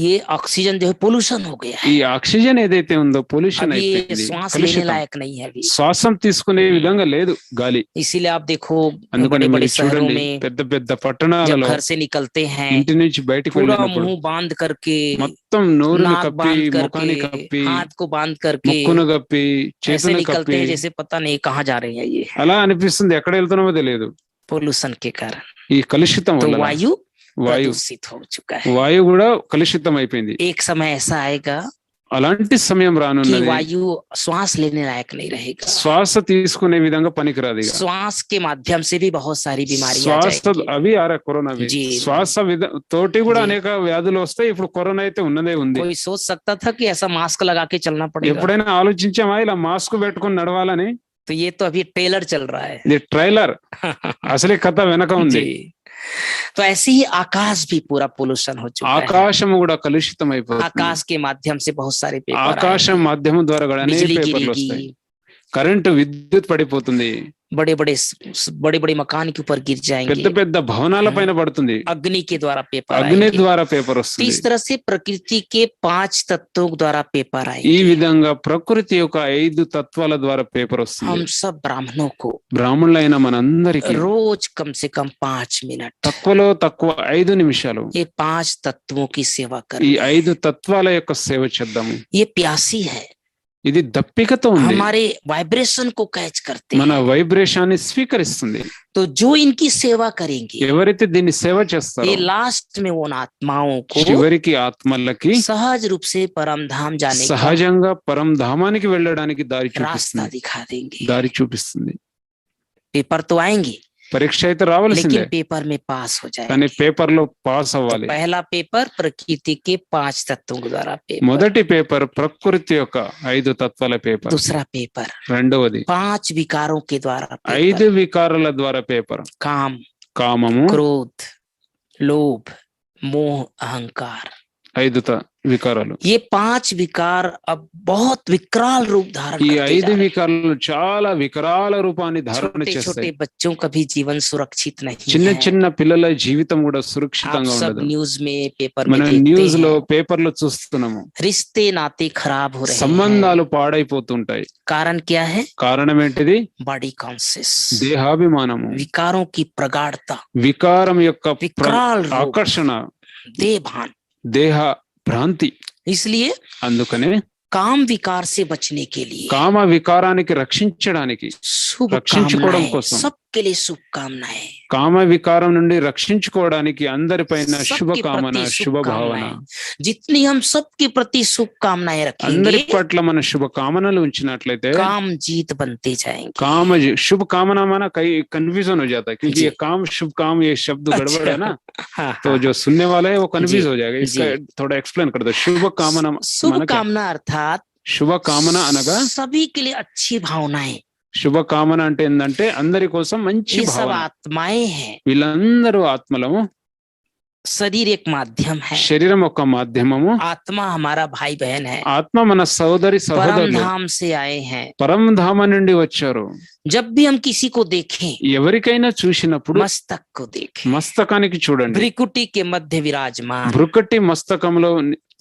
ये ऑक्सीजन जो है पोल्यूशन हो गया ఈ है, ఆక్సిజన్ ఏదైతే ఉందో పొల్యూషన్ अभी ये అయిపోయింది, श्वास लेने కలుషితం, लायक नहीं है अभी। శ్వాసం తీసుకునే విధంగా లేదు గాలి। इसीलिए आप देखो అందుకని बड़े बड़े మీరు शहरों చూడండి में పెద్ద పెద్ద जब పట్టణాలలో घर से निकलते हैं ఇంటి నుంచి బయటికి पूरा వెళ్ళినప్పుడు मुंह बांध करके, మొత్తం నోరును नाक కప్పి, बांध ముఖాన్ని करके, కప్పి, हाथ को बांध करके ముక్కును కప్పి, ऐसे చేతులను निकलते కప్పి, हैं जैसे पता नहीं कहाँ जा रहे हैं ये, అలా అనిపిస్తుంది, ఎక్కడ వెళ్తున్నామో తెలియదు पोल्यूशन के कारण। ఈ కలుషితం तो వల్ల। वायु వాయు प्रदूषित हो चुका है। వాయువు కూడా కలుషితం అయిపోయింది। एक समय ऐसा आएगा అలాంటి సమయం कि రానున్నది, वायु श्वास लेने लायक नहीं रहेगा, శ్వాస తీసుకునే విధంగా పనికిరాదు ఇక। श्वास के माध्यम से भी बहुत सारी बीमारियां आ శ్వాస जाएंगी। అవి కరోనా जी। శ్వాస తోటి కూడా जी। అనేక వ్యాధులు వస్తాయి। ఇప్పుడు కరోనా అయితే ఉన్నదే ఉంది। कोई सोच सकता था कि ऐसा मास्क लगा के चलना पड़ेगा? ఎప్పుడైనా ఆలోచించామా ఇలా మాస్క్ పెట్టుకొని నడవాలని? तो ये तो अभी ट्रेलर चल रहा है। ఇది ట్రైలర్, అసలే కథ వెనక ఉంది। जी। तो ऐसे ही आकाश भी पूरा पोल्यूशन हो चुका है। ఆకాశం కూడా కలుషితం అయిపోతుంది। आकाश के माध्यम से बहुत सारे पेपर ఆకాశం మాధ్యమం ద్వారా కూడా అనేక बिजली పేపర్లు गिरेगी, వస్తాయి, కరెంటు విద్యుత్ పడిపోతుంది, बड़े बड़े मकान के ऊपर गिर పెద్ద जाएंगे, పెద్ద భవనాల పైన పడుతుంది, अग्नि के द्वारा पेपर అగ్ని आएंगे। ద్వారా పేపర్ तो వస్తుంది। इस तरह से प्रकृति के 5 तत्वों द्वारा पेपर ఈ आएंगे। విధంగా ప్రకృతి యొక్క 5 తత్వాల ద్వారా పేపర్ వస్తుంది। हम सब ब्राह्मणों को బ్రాహ్మణులైన మనందరికీ रोज कम से कम 5 मिनट తక్కువలో తక్కువ 5 నిమిషాలు ये 5 तत्वों की सेवा ఈ करें। 5 తత్వాల యొక్క సేవ చేద్దాము। ये प्यासी है, ఇది దప్పికతో ఉంది, हमारे वाइब्रेशन को कैच करते మన हैं। వైబ్రేషన్ని స్వీకరిస్తుంది। तो जो इनकी सेवा करेंगे, ఎవరైతే దీన్ని సేవ చేస్తారో ये लास्ट में उन आत्माओं को చివరికి ఆత్మలకి सहज रूप से परम धाम जाने का సహజంగా పరంధామానికి వెళ్ళడానికి దారి रास्ता చూపిస్తుంది, दिखा देंगे। దారి చూపిస్తుంది। पेपर तो आएंगे, పరీక్ష అయితే రావాల్సిందే, लेकिन पेपर में पास हो जाए। కానీ పేపర్ లో పాస్ तो అవ్వాలి। पहला पेपर प्रकृति के 5 तत्वों के द्वारा पेपर, మొదటి పేపర్ ప్రకృతి యొక్క 5 తత్వాల పేపర్, दूसरा पेपर రెండవది 5 विकारों के द्वारा 5 पेपर, వికారాల ద్వారా పేపర్, काम, కామము, क्रोध, लोभ, मोह, अहंकार। 5 వికారాలు। ये 5 विकार अब बहुत विकराल रूप धारण ఈ करते 5 जा रहे हैं। వికారాలు చాలా వికరాల రూపాన్ని ధారణ छोटे छोटे చేస్తాయి। बच्चों का भी जीवन सुरक्षित नहीं చిన్న है। చిన్న పిల్లల జీవితం కూడా आप సురక్షితంగా सब ఉండదు। न्यूज में पेपर में మన देखते న్యూస్ లో हैं, పేపర్లో చూస్తున్నాము, रिश्ते नाते खराब हो रहे हैं। సంబంధాలు పాడైపోతుంటాయి। कारण क्या है? కారణం ఏంటిది? बॉडी कॉन्शियस, దేహాభిమానము, विकारों की प्रगाढ़ता, వికారం యొక్క विकराल रूप, ఆకర్షణ, देह भान। దేహ భ్రాంతి। इसलिए అందుకనే काम विकार से बचने के लिए కామ వికారానికి రక్షించడానికి, రక్షించుకోవడం शुभकामनाएं, కోసం, सबके लिए शुभकामनाएं, కామ వికారం నుండి రక్షించుకోవడానికి అందరిపైన శుభ सबके కామన, प्रति శుభ భావన, शुभकामनाएं। जितनी हम सबके प्रति शुभकामनाएं అందరి रखेंगे, పట్ల మన శుభ కామనలు ఉంచినట్లయితే काम जीत बनते जाएंगे। काम शुभ कामना माना कई कंफ्यूजन हो जाता है, क्योंकि जी। ये काम शुभ काम ये शब्द गड़बड़ है ना, हाँ, तो हाँ। जो सुनने वाला है वो कंफ्यूज जी, हो जाएगा। इसका जी। थोड़ा एक्सप्लेन कर दो। शुभ कामना माना क्या? शुभकामना अर्थात శుభ కామన అనగా सभी के लिए अच्छी भावनाएं, శుభ కామన అంటే ఏంటంటే అందరి కోసం మంచి ये सब భావన। आत्माएं हैं। వీళ్ళందరూ ఆత్మలము, शरीर एक माध्यम है, శరీరం ఒక మాధ్యమము, आत्मा हमारा भाई बहन है, ఆత్మ మన సోదరి परम సహోదరులు धाम से आए हैं। పరంధామ నుండి వచ్చారు। जब भी हम किसी को देखें, ఎవరికైనా చూసినప్పుడు मस्तक को देखें, మస్తకానికి చూడండి, भ्रिकुटी के मध्य विराजमान భృకటి మస్తకంలో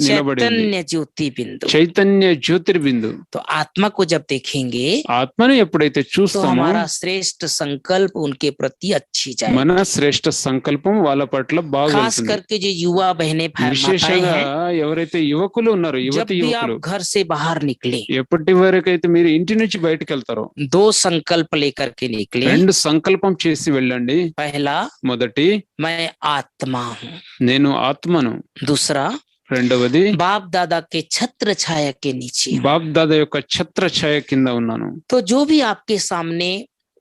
నిలబడి ఉంది चैतन्य ज्योति बिंदु। చైతన్య జ్యోతిర్బిందు। तो आत्मा को जब देखेंगे ఆత్మను ఎప్పుడైతే तो చూస్తామో हमारा श्रेष्ठ संकल्प उनके प्रति अच्छी जाए। మన శ్రేష్ఠ సంకల్పం వాళ్ళ పట్ల खास బాగుంటుంది। करके जो युवा बहनें माताएं విశేషంగా हैं, ఎవరైతే యువకులు ఉన్నారో, जब యువతి भी యువకులు आप घर से बाहर निकले, ఎప్పటి వరకు అయితే మీరు ఇంటి నుంచి బయటకు వెళ్తారో 2 संकल्प लेकर के निकले। 2 సంకల్పం చేసి వెళ్ళండి। पहला, మొదటి, मैं आत्मा हूँ। నేను ఆత్మను। दूसरा, రెండవది, बाप दादा के छत्र छाया के नीचे हूँ। బాప్ దాదా యొక్క ఛత్ర ఛాయ కింద ఉన్నాను। तो जो भी आपके सामने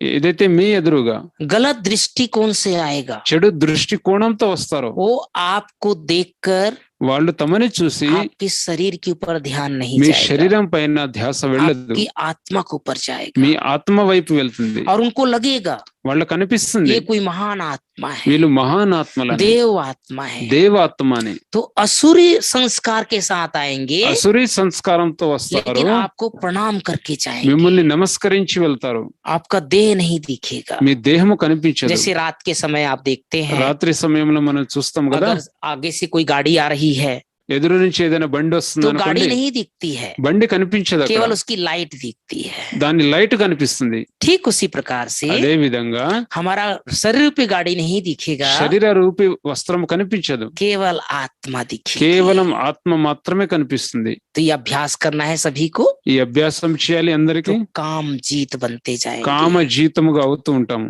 ఏదైతే మీ ఎదురుగా गलत दृष्टिकोण से आएगा, చెడు దృష్టికోణంతో వస్తారో वो आपको देखकर వాళ్ళు తమని చూసి आपके शरीर के ऊपर ध्यान नहीं మీ जाएगा, శరీరం పైన ధ్యాస వెళ్ళదు, आपकी आत्मा के ऊपर మీ जाएगा ఆత్మ వైపు వెళ్తుంది. और उनको लगेगा వాళ్ళకు కనిపిస్తుంది ये कोई महान आत्मा है, వీళ్ళు మహాన్ ఆత్మలని, देव आत्मा है। దేవాత్మ అని. तो असुरी संस्कार के साथ आएंगे, అసురీ సంస్కారంతో వస్తారు, लेकिन आपको प्रणाम करके जाएंगे, మిమ్మల్ని నమస్కరించి వెళ్తారు, आपका देह नहीं दिखेगा। మీ దేహము కనిపించదు. जैसे रात के समय आप देखते हैं, రాత్రి సమయంలో మనం చూస్తాం కదా, अगर आगे से कोई गाड़ी आ रही है ఎదురు నుంచి ఏదైనా బండి వస్తుంది तो गाड़ी అనుకోండి, नहीं दिखती है, బండి కనిపించదు, केवल అక్కడ उसकी लाइट दिखती है। దాని లైట్ కనిపిస్తుంది. ठीक उसी प्रकार से అదే విధంగా हमारा शरीर पे गाड़ी नहीं दिखेगा, శరీర రూపి వస్త్రం కనిపించదు, केवल आत्मा दिखेगी। కేవలం ఆత్మ మాత్రమే కనిపిస్తుంది. तो ये अभ्यास करना है सभी को, ఈ అభ్యాసం చేయాలి అందరికీ. तो काम जीत बनते जाएंगे। కామ జీతముగా అవుతూ ఉంటాము.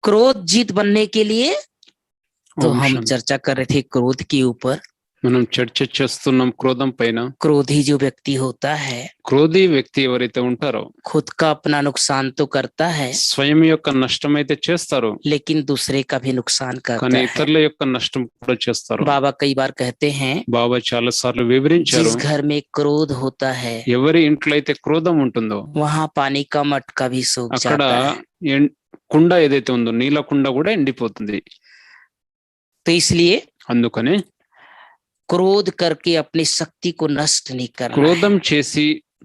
क्रोध जीत बनने के लिए तो ఓం हम శాంతి. चर्चा कर रहे थे क्रोध के ऊपर। మనం చర్చ చేస్తున్నాం క్రోధం పైన. क्रोधी जो व्यक्ति होता है క్రోధీ వ్యక్తి ఎవరైతే ఉంటారో खुद का अपना नुकसान तो करता है, స్వయం యొక్క నష్టం అయితే చేస్తారు, लेकिन दूसरे का भी नुकसान करता కానీ है। ఇతరుల యొక్క నష్టం కూడా చేస్తారు. बाबा कई बार कहते हैं, బాబా చాలా సార్లు వివరించారు, जिस घर में क्रोध होता है ఎవరి ఇంట్లో అయితే క్రోధం ఉంటుందో वहां पानी का मटका भी सूख అక్కడ जाता है। కుండ ఏదైతే ఉందో నీళ్ళ కుండ కూడా ఎండిపోతుంది. तो इसलिए అందుకని क्रोध करके अपनी शक्ति को नष्ट नहीं करना క్రోధం చేసి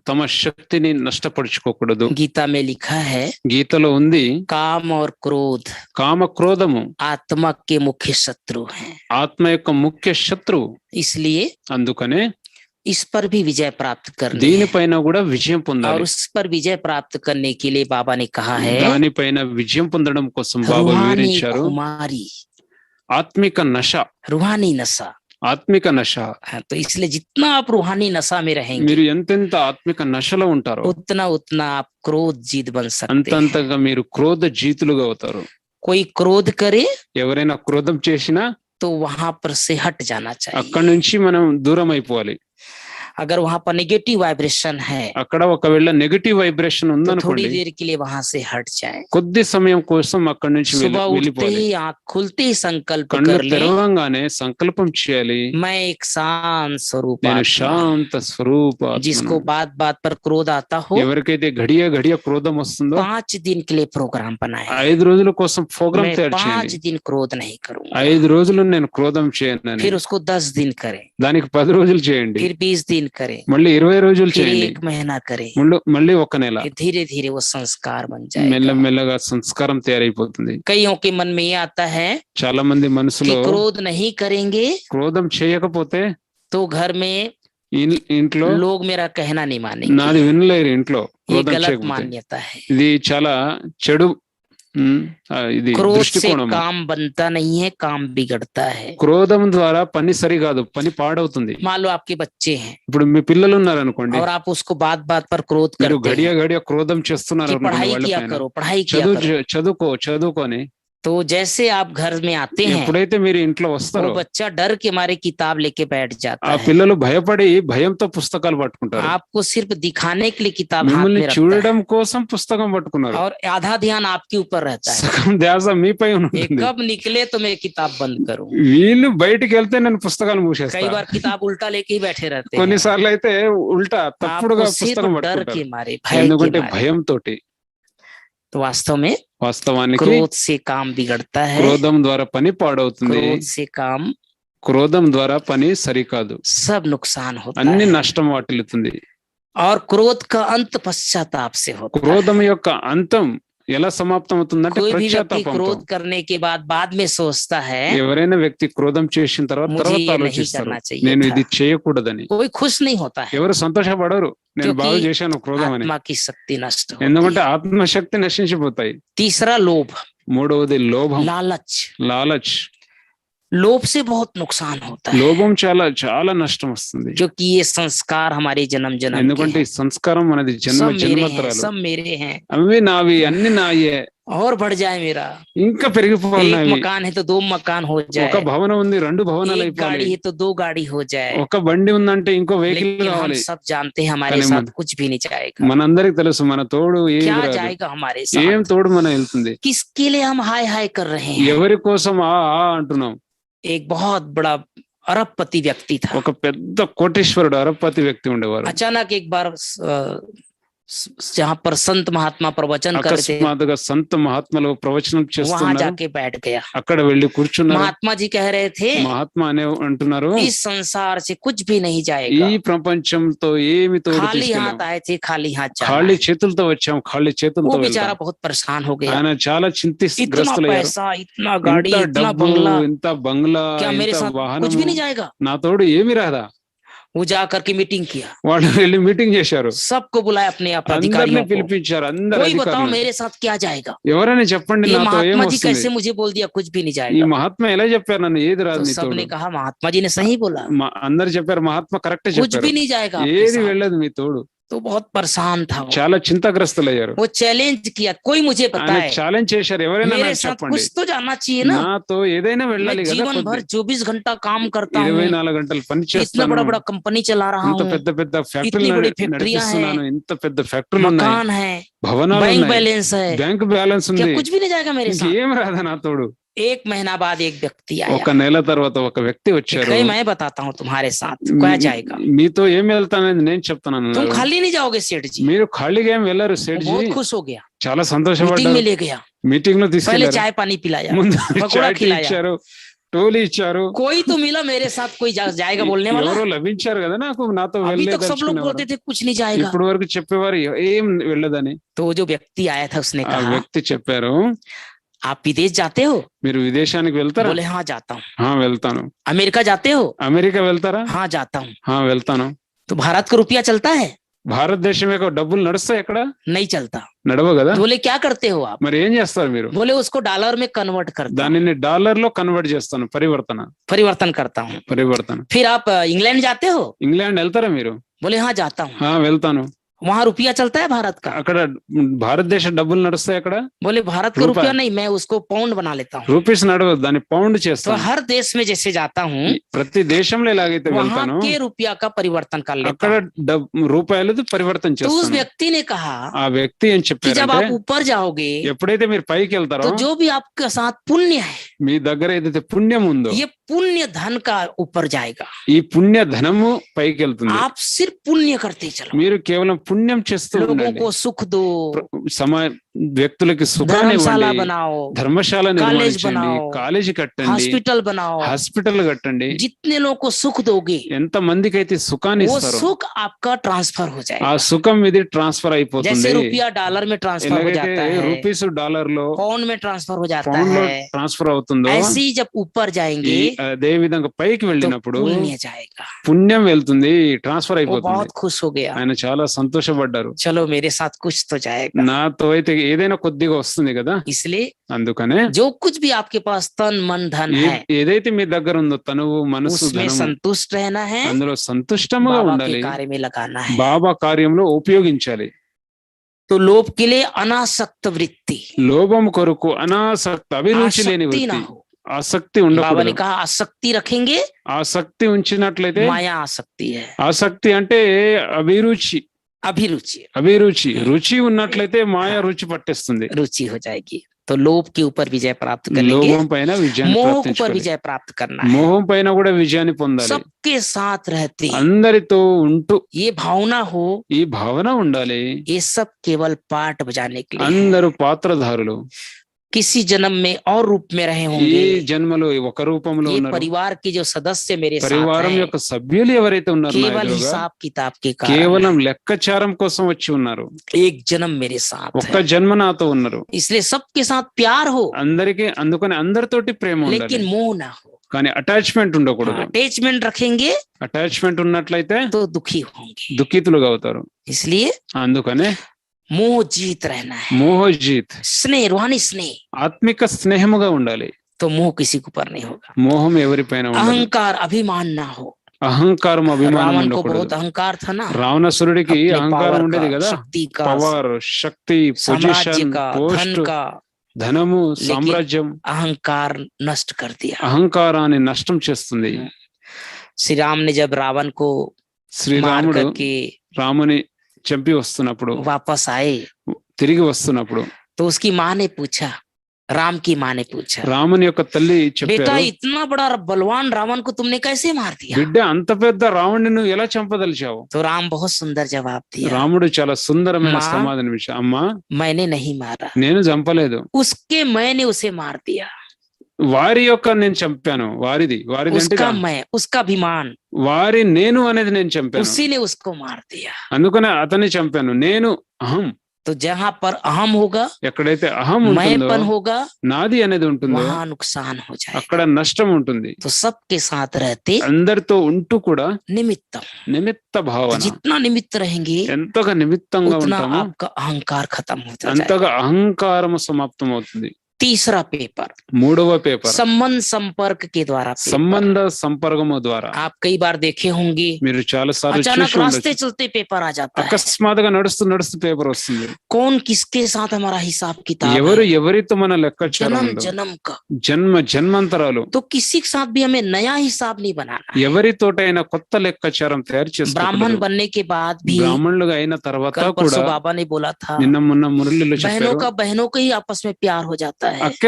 తమ శక్తిని నష్టపరుచుకోకూడదు. है। गीता में लिखा है, గీతలో ఉంది, काम और क्रोध కామ క్రోధము आत्मा के मुख्य शत्रु हैं। ఆత్మ యొక్క ముఖ్య శత్రువు. इसलिए అందుకనే इस पर भी विजय प्राप्त करनी है, దీనిపైన కూడా విజయం और పొందాలి. उस पर विजय प्राप्त करने के लिए बाबा ने कहा है, దానిపైన విజయం పొందడం కోసం బాబా रूहानी వివరించారు. खुमारी, ఆత్మిక నశ, रूहानी नशा। ఆత్మిక నశ. हाँ, तो इसलिए जितना आप रूहानी नशा में रहेंगे మీరు ఎంతెంత ఆత్మిక నశలో ఉంటారో उतना उतना आप क्रोध जीत बन सकते हैं। అంతంతగా మీరు క్రోధ జీతులుగా అవుతారు. कोई क्रोध करे ఎవరైనా క్రోధం చేసినా तो वहां पर से हट जाना चाहिए। అక్కడి నుంచి మనం దూరం అయిపోవాలి. अगर वहां पर नेगेटिव वाइब्रेशन है అక్కడ ఒకవేళ నెగటివ్ వైబ్రేషన్ तो थोड़ी ఉందనుకోండి, देर के लिए वहां से हट जाए। కొద్ది సమయం కోసం అక్కడి నుంచి सुबह उठते వెళ్ళిపోవాలి. ही आंख खुलते ही संकल्प కళ్ళు कर ले, తెరవంగానే సంకల్పం చేయాలి, मैं एक शांत स्वरूप నేను आत्मा, శాంత స్వరూప जिसको ఆత్మను. बात बात पर क्रोध आता हो, ఎవరికైతే घड़िया घड़िया క్రోధం వస్తుందో 5 दिन के लिए प्रोग्राम बनाए, 5 రోజుల కోసం ప్రోగ్రామ్ मैं తయారు 5 చేయండి. दिन क्रोध नहीं करूंगा। 5 రోజులు నేను క్రోధం చేయను, फिर उसको 10 दिन करें, దానికి 10 రోజులు చేయండి, फिर 20 दिन करें, మళ్ళీ 20 రోజులు फिर చేయండి, 1 महीना करें। మళ్ళీ 1 నెల. फिर धीरे धीरे वो संस्कार बन మెల్ల जाएगा। మెల్లగా సంస్కారం తయారైపోతుంది. कईयों के मन में ये आता है చాలా మంది कि మనసులో क्रोध नहीं करेंगे క్రోధం చేయకపోతే तो घर में ఇంట్లో लोग मेरा कहना नहीं मानेंगे। నాది వినలేరు. ఇంట్లో ये క్రోధం गलत చేయకపోతే मान्यता है। ఇది చాలా చెడు ఇది क्रोध से దృష్టికోణం. काम बनता नहीं है, काम बिगड़ता है। క్రోధం ద్వారా పని సరికాదు, పని పాడవుతుంది. मान लो आपके बच्चे हैं ఇప్పుడు మీ పిల్లలు ఉన్నారనుకోండి, और आप उसको बात बात पर क्रोध మీరు करते గడియ हैं గడియ క్రోధం చేస్తున్నారు कि అనుకోండి पढ़ाई వాళ్ళ किया పైన. करो, पढ़ाई किया करो। చదువుకొని तो जैसे आप घर में आते हैं ఎప్పుడైతే మీరు ఇంట్లో వస్తారో वो बच्चा डर के मारे किताब लेके बैठ जाता ఆ है। పిల్లలు భయపడి భయంతో పుస్తకాలు పట్టుకుంటారు. आपको सिर्फ दिखाने के लिए किताब हाथ మిమ్మల్ని में रखता है చూడడం కోసం పుస్తకం పట్టుకున్నారు. और आधा ध्यान आपके ऊपर रहता है। సగం ధ్యాస మీపై ये ఉంటుంది. कब निकले तो मैं किताब बंद करूं। వీళ్ళు బయటికి వెళ్తే నేను పుస్తకాలు कई మూసేస్తా. बार किताब उल्टा लेके ही बैठे रहते हैं। కొన్నిసార్లు అయితే ఉల్టా తప్పుడుగా आपको सिर्फ పుస్తకం डर పట్టుకుంటారు. के मारे, भय के ఎందుకంటే मारे। భయంతో. तो वास्तव में వాస్తవానికి क्रोध से काम बिगड़ता है, క్రోధం ద్వారా పని పాడవుతుంది, क्रोध से काम క్రోధం ద్వారా పని సరికాదు, सब नुकसान होता అన్ని है। నష్టం వాటిల్లుతుంది. और क्रोध का अंत पश्चाताप से होता है। క్రోధం యొక్క అంతం ఎలా సమాప్తం అవుతుందంటే कोई भी व्यक्ति పశ్చాత్తాపంతో. क्रोध करने के बाद में सोचता है ఎవరైనా వ్యక్తి క్రోధం చేసిన తర్వాత मुझे తర్వాత ये नहीं ఆలోచిస్తారు, करना चाहिए నేను था। ఇది చేయకూడదని. कोई खुश नहीं होता है ఎవరు సంతోషపడరు, నేను क्योंकि బాగా చేశాను క్రోధం అని. आत्मा की शक्ति नष्ट होती ఎందుకంటే है। ఆత్మశక్తి నశించిపోతాయి. तीसरा लोभ, మూడవది లోభం, लालच। లాలచ్. लोभ से बहुत नुकसान होता है, లోభం చాలా నష్టం వస్తుంది. क्योंकि ये संस्कार हमारे जन्म जन्म के ఎందుకంటే ఈ हैं। సంస్కారం మనది జన్మ सब मेरे हैं, జన్మతరాలు. सब मेरे हैं, అవి నావి, అన్ని నాయే. और बढ़ जाए मेरा। ఇంకా పెరిగిపోవాలి एक నావి. मकान है तो 2 मकान हो ఒక जाए, భవనం ఉంది, 2 భవనాలు एक అయిపోవాలి. गाड़ी है तो 2 गाड़ी हो जाए। ఒక బండి ఉందంటే ఇంకో వెహికల్ लेकिन हम కావాలి. सब जानते हैं हमारे కానీ साथ कुछ भी नहीं जाएगा। మనందరికి తెలుసు మన తోడు ఏం क्या రాదు. जाएगा हमारे ఏం साथ? తోడు మన వెళ్తుంది. किसके लिए हम हाय हाय कर रहे हैं? ఎవరి కోసం ఆ అంటున్నాం. एक बहुत बड़ा अरबपति व्यक्ति था। ఒక పెద్ద కోటీశ్వరుడు అరబపతి వ్యక్తి ఉండేవారు. अचानक एक बार जहाँ पर संत महात्मा प्रवचन कर रहे थे, అకస్మాత్తుగా సంత మహాత్మలు ప్రవచనం वहां చేస్తున్నారు. जाके बैठ गया। అక్కడ వెళ్లి కూర్చున్నారు. महात्मा जी कह रहे थे, మహాత్మా అనే అంటున్నారు, इस संसार से कुछ भी नहीं ఈ जाएगा, ప్రపంచంతో ఏమి తోడు खाली తీసుకెళ్ళాం, हाथ आए थे, खाली हाथ जा ఖాళీ చేతులతో వచ్చాం, ఖాళీ చేతులతో वो వెళ్తాం. बेचारा बहुत परेशान हो गया। ఆయన చాలా इतना చింతిగ్రస్తులయ్యారు. पैसा, इतना गाड़ी, ఇంత इतना డబ్బు, बंगला, ఇంత బంగ్లా, क्या मेरे ఇంత साथ कुछ వాహనము, भी नहीं जाएगा। నా తోడు ఏమి రాదా? वो जा करके मीटिंग किया, వాళ్ళు వెళ్ళి మీటింగ్ చేశారు. सबको बुलाया अपने అందరిని अधिकारियों को, పిలిపించారు. అందరు कोई बताओ అధికారులు, मेरे साथ क्या जाएगा। ఎవరైనా చెప్పండి ये నాతో महात्मा जी ఏమొస్తుంది? कैसे मुझे बोल दिया कुछ भी नहीं ఈ जाएगा। మహాత్మా ఎలా చెప్పారు నన్ను ఏది రాదు तो నీ తోడు? सबने कहा महात्मा जी ने सही बोला, అందరు చెప్పారు మహాత్మా కరెక్ట్ कुछ చెప్పారు, भी नहीं जाएगा आपके ఏది साथ। వెళ్ళదు మీ తోడు. तो बहुत परेशान था वो। చాలా చింతాగ్రస్తులయ్యారు. वो चैलेंज किया, कोई मुझे ఆయన बताए ఛాలెంజ్ చేశారు, ఎవరైనా मेरे నాకు साथ చెప్పండి, कुछ तो जाना चाहिए ना। నాతో ఏదైనా मैं వెళ్ళాలి కదా. जीवन भर 24 घंटा काम करता हूँ, 24 గంటలు పని इतना చేస్తాను, बड़ा बड़ा कंपनी चला रहा ఇంత हूँ, పెద్ద పెద్ద इतनी ఫ్యాక్టరీలు बड़ी फैक्ट्रियां నడిపిస్తున్నాను, हैं, ఇంత పెద్ద ఫ్యాక్టరీలు ఉన్నాయి, मकान है, భవనాలు बैंक ఉన్నాయి, बैलेंस है, బ్యాంక్ బ్యాలెన్స్ क्या ఉంది, कुछ भी नहीं जाएगा मेरे साथ। ఇంకేం రాదా నా తోడు? एक महीना बाद एक व्यक्ति ఒక आया, నెల తర్వాత ఒక వ్యక్తి వచ్చారు. कहे मैं बताता हूँ तुम्हारे साथ क्या जाएगा, మీతో ఏం వెళ్తానని నేను చెప్తాను. तुम खाली नहीं जाओगे सेठ जी। మీరు ఖాళీగా ఏం వెళ్ళారు वो సేఠ్ జీ. बहुत खुश हो गया, చాలా मीटिंग సంతోషపడ్డారు. में ले गया, మీటింగ్ లో पहले తీసుకెళ్లారు. चाय पानी पिलाया, ముందు पकौड़ा చాయ్ టీ खिलाया, ఇచ్చారు, టోలీ ఇచ్చారు. कोई तो मिला मेरे साथ कोई जाएगा बोलने वाला। ఎవరో లభించారు కదా నాకు, నాతో अभी వెళ్ళే तक सब लोग बोलते थे कुछ नहीं जाएगा, ఇప్పుడు వరకు చెప్పేవారు ఏం వెళ్ళదని. तो जो व्यक्ति आया था उसने ఆ कहा వ్యక్తి చెప్పారు, आप विदेश जाते हो? మీరు విదేశానికి వెళ్తారా? बोले हाँ जाता हूँ। వెళ్తాను. अमेरिका जाते हो? అమెరికా వెళ్తారా? हाँ जाता हूँ। వెళ్తాను. तो भारत का रुपया चलता है? భారతదేశం యొక్క డబ్బులు నడుస్తాయి ఎక్కడ? नहीं चलता। నడవ కదా. बोले क्या करते हो आप? మరి ఏం చేస్తారు మీరు? बोले उसको डॉलर में कन्वर्ट करता हूं। దానిని డాలర్ లో కన్వర్ట్ చేస్తాను, परिवर्तन करता हूँ। फिर आप इंग्लैंड जाते हो? ఇంగ్లాండ్ వెళ్తారా మీరు? बोले हाँ जाता हूँ। వెళ్తాను. वहाँ रुपया चलता है भारत का? అక్కడ భారతదేశ డబ్బులు నడుస్తాయి అక్కడ? बोले भारत का रुपया नहीं, मैं उसको पाउंड बना लेता हूँ। రూపీస్ నడవదు, దాన్ని పౌండ్ तो చేస్తాను. हर देश में जैसे जाता हूँ ప్రతి దేశంలో ఎలాగైతే वहाँ వెళ్తాను के रुपया का परिवर्तन कर लेता అక్కడ हूँ। రూపాయలది పరివర్తన तो उस చేస్తాను. व्यक्ति ने कहा ఆ వ్యక్తి ఏం कि जब చెప్పారంటే, आप ऊपर जाओगे ఎప్పుడైతే మీరు పైకి వెళ్తారో तो जो भी आपके साथ पुण्य है మీ దగ్గర ఏదైతే పుణ్యం ఉందో ये पुण्य धन का ऊपर जाएगा। ఈ పుణ్య ధనము పైకి వెళ్తుంది. आप सिर्फ पुण्य करते चलो, మీరు కేవలం పుణ్యం చేస్తూ लोगों ఉండండి. को सुख दो, వ్యక్తులకి సుఖాన్ని धर्मशाला ఇవ్వండి, बनाओ, ధర్మశాల కాలేజ్ నిర్మించండి, बनाओ, కాలేజీ కట్టండి, हॉस्पिटल बनाओ, హాస్పిటల్ కట్టండి. जितने लोगों को सुख दोगे ఎంత మందికి అయితే సుఖాన్ని वो ఇస్తారో सुख आपका ट्रांसफर हो ఆ जाएगा। సుఖం ఇది ట్రాన్స్ఫర్ అయిపోతుంది. जैसे रुपया डॉलर में ट्रांसफर हो ఎలాగైతే जाता है, రూపీస్ డాలర్ లో पाउंड में ट्रांसफर हो जाता పౌండ్ లో है, ట్రాన్స్ఫర్ అవుతుందో ऐसे ही जब ऊपर जाएंगे అదే విధంగా పైకి तो వెళ్ళినప్పుడు पुण्य जाएगा। పుణ్యం వెళ్తుంది, ట్రాన్స్ఫర్ वो అయిపోతుంది. बहुत खुश हो गया, ఆయన చాలా సంతోషపడ్డారు. चलो मेरे साथ कुछ तो जाएगा। నాతో అయితే ఏదైనా కొద్దిగా వస్తుంది కదా. इसलिए అందుకనే जो कुछ भी आपके पास तन मन धन है ఏదైతే మీ దగ్గర ఉందో తనువు మనసు उसमें ధనము, संतुष्ट रहना है, అందులో సంతుష్టముగా बाबा ఉండాలి, के कार्य में लगाना है। బాబా కార్యంలో ఉపయోగించాలి. तो लोभ के लिए अनासक्त वृत्ति, లోభం కొరకు అనాసక్తి, అభిరుచి లేని आसक्ति ना వృత్తి, हो। ఆసక్తి बाबा ने ఉండకూడదు. कहा आसक्ति रखेंगे, ఆసక్తి ఉంచినట్లయితే, माया आसक्ति है, ఆసక్తి అంటే అభిరుచి, अभिरुचि అభిరుచి రుచి ఉన్నట్లయితే మాయా రుచి పట్టేస్తుంది. रुचि हो जाएगी। तो लोभ के ऊपर विजय प्राप्त करेंगे, లోభం పైన విజయాన్ని मोह के ऊपर ప్రాప్తించుకోవాలి. विजय प्राप्त करना है, మోహం పైన కూడా విజయాన్ని పొందాలి. सबके साथ रहते అందరితో ఉంటూ ये भावना हो, ఈ భావన ఉండాలి. ये सब केवल पाठ बजाने के लिए है। అందరూ పాత్రధారులు. किसी जन्म में और रूप में रहे ఈ होंगे, జన్మలో ఒక రూపంలో ये ఉన్నారు. परिवार के जो सदस्य मेरे साथ పరివారం हैं యొక్క సభ్యులు ఎవరైతే ఉన్నారో నా केवल ఎదురుగా, हिसाब किताब के कारण కేవలం లెక్కచారం కోసం వచ్చి ఉన్నారు. एक जन्म मेरे साथ ఒక్క है, జన్మ నాతో ఉన్నారు. इसलिए सबके साथ प्यार हो అందరికి, అందుకని అందరితోటి ప్రేమ ఉండాలి, लेकिन मोह ना हो। కానీ అటాచ్మెంట్ ఉండకూడదు. अटैचमेंट रखेंगे అటాచ్మెంట్ ఉన్నట్లయితే तो दुखी होंगे, దుఃఖితులుగా అవుతారు. इसलिए అందుకనే मोह जीत रहना है। మోహజీత్, स्नेह, रूहानी स्नेह, ఆత్మిక స్నేహముగా ఉండాలి. तो मोह किसी के ऊपर नहीं होगा। మోహం ఎవరిపైన ఉండదు. अहंकार, अभिमान ना हो। అహంకారం, అభిమానం रावण को ఉండకూడదు. बहुत अहंकार था ना, రావణాసురుడికి अपने అహంకారం पावर ఉండేది का, కదా. शक्ति का, పవర్, శక్తి, साम्राज्य పొజిషన్, का, धन పోస్ట్, का, ధనము, సామ్రాజ్యం, अहंकार नष्ट कर दिया। అహంకారాన్ని నష్టం చేస్తుంది. श्री राम ने जब रावण को मार శ్రీరాముడు करके రాముని చంపి వస్తున్నప్పుడు, वापस आए తిరిగి వస్తున్నప్పుడు तो उसकी माँ ने पूछा राम की माँ ने पूछा, రాముని యొక్క తల్లి बेटा చెప్పారు, इतना बड़ा बलवान रावण को तुमने कैसे मार दिया? బిడ్డ అంత పెద్ద రావణుని నువ్వు ఎలా చంపదలిచావు? तो राम बहुत सुंदर जवाब दिया, రాముడు చాలా సుందరమైన మా- సమాధానం ఇచ్చాడు. అమ్మా, मैंने नहीं मारा, నేను చంపలేదు, उसके मैंने उसे मार दिया, వారి యొక్క నేను చంపాను. వారిది వారిది అంటే उसका मैं, उसका अभिमान, వారి నేను అనేది నేను చంపాను, उसी ने उसको मार दिया। అందుకనే అతన్ని చంపాను. నేను అహం, तो जहां पर अहम होगा, ఎక్కడైతే అహం ఉంటుందో, मैंपन होगा, నాది అనేది ఉంటుందో, वहां नुकसान हो जाएगा। అక్కడ నష్టం ఉంటుంది. तो सबके साथ रहते అందరితో ఉంటూ కూడా निमित्तम, నిమిత్త భావన, जितना निमित्त रहेंगे ఎంతగా నిమిత్తంగా उतना ఉంటామో आपका अहंकार खत्म होता जाएगा। అంతగా అహంకారము సమాప్తం అవుతుంది. तीसरा पेपर, మూడవ పేపర్ संबंध संपर्क के द्वारा पेपर। సంబంధ సంపర్కము ద్వారా. आप कई बार देखे होंगे, మీరు చాలా సార్లు अचानक చూసి रास्ते ఉండొచ్చు, चलते पेपर आ जाता है। అకస్మాత్తుగా నడుస్తూ నడుస్తూ పేపర్ వస్తుంది. कौन किसके साथ हमारा हिसाब किताब ఎవరు है, ఎవరితో మన లెక్కాచారం जन्म ఉందో, जन्म का। జన్మ జన్మాంతరాలు, तो किसी के साथ भी हमें नया हिसाब नहीं बनाना है। ఎవరితోటైనా కొత్త లెక్కాచారం తయారు ब्राह्मण చేసుకోకూడదు. बनने के बाद भी, బ్రాహ్మణులుగా అయిన తర్వాత कल కూడా, परसों बाबा ने बोला था, నిన్న మొన్న మురళిలో बहनों చెప్పారు, का बहनों को ही आपस में प्यार हो जाता है,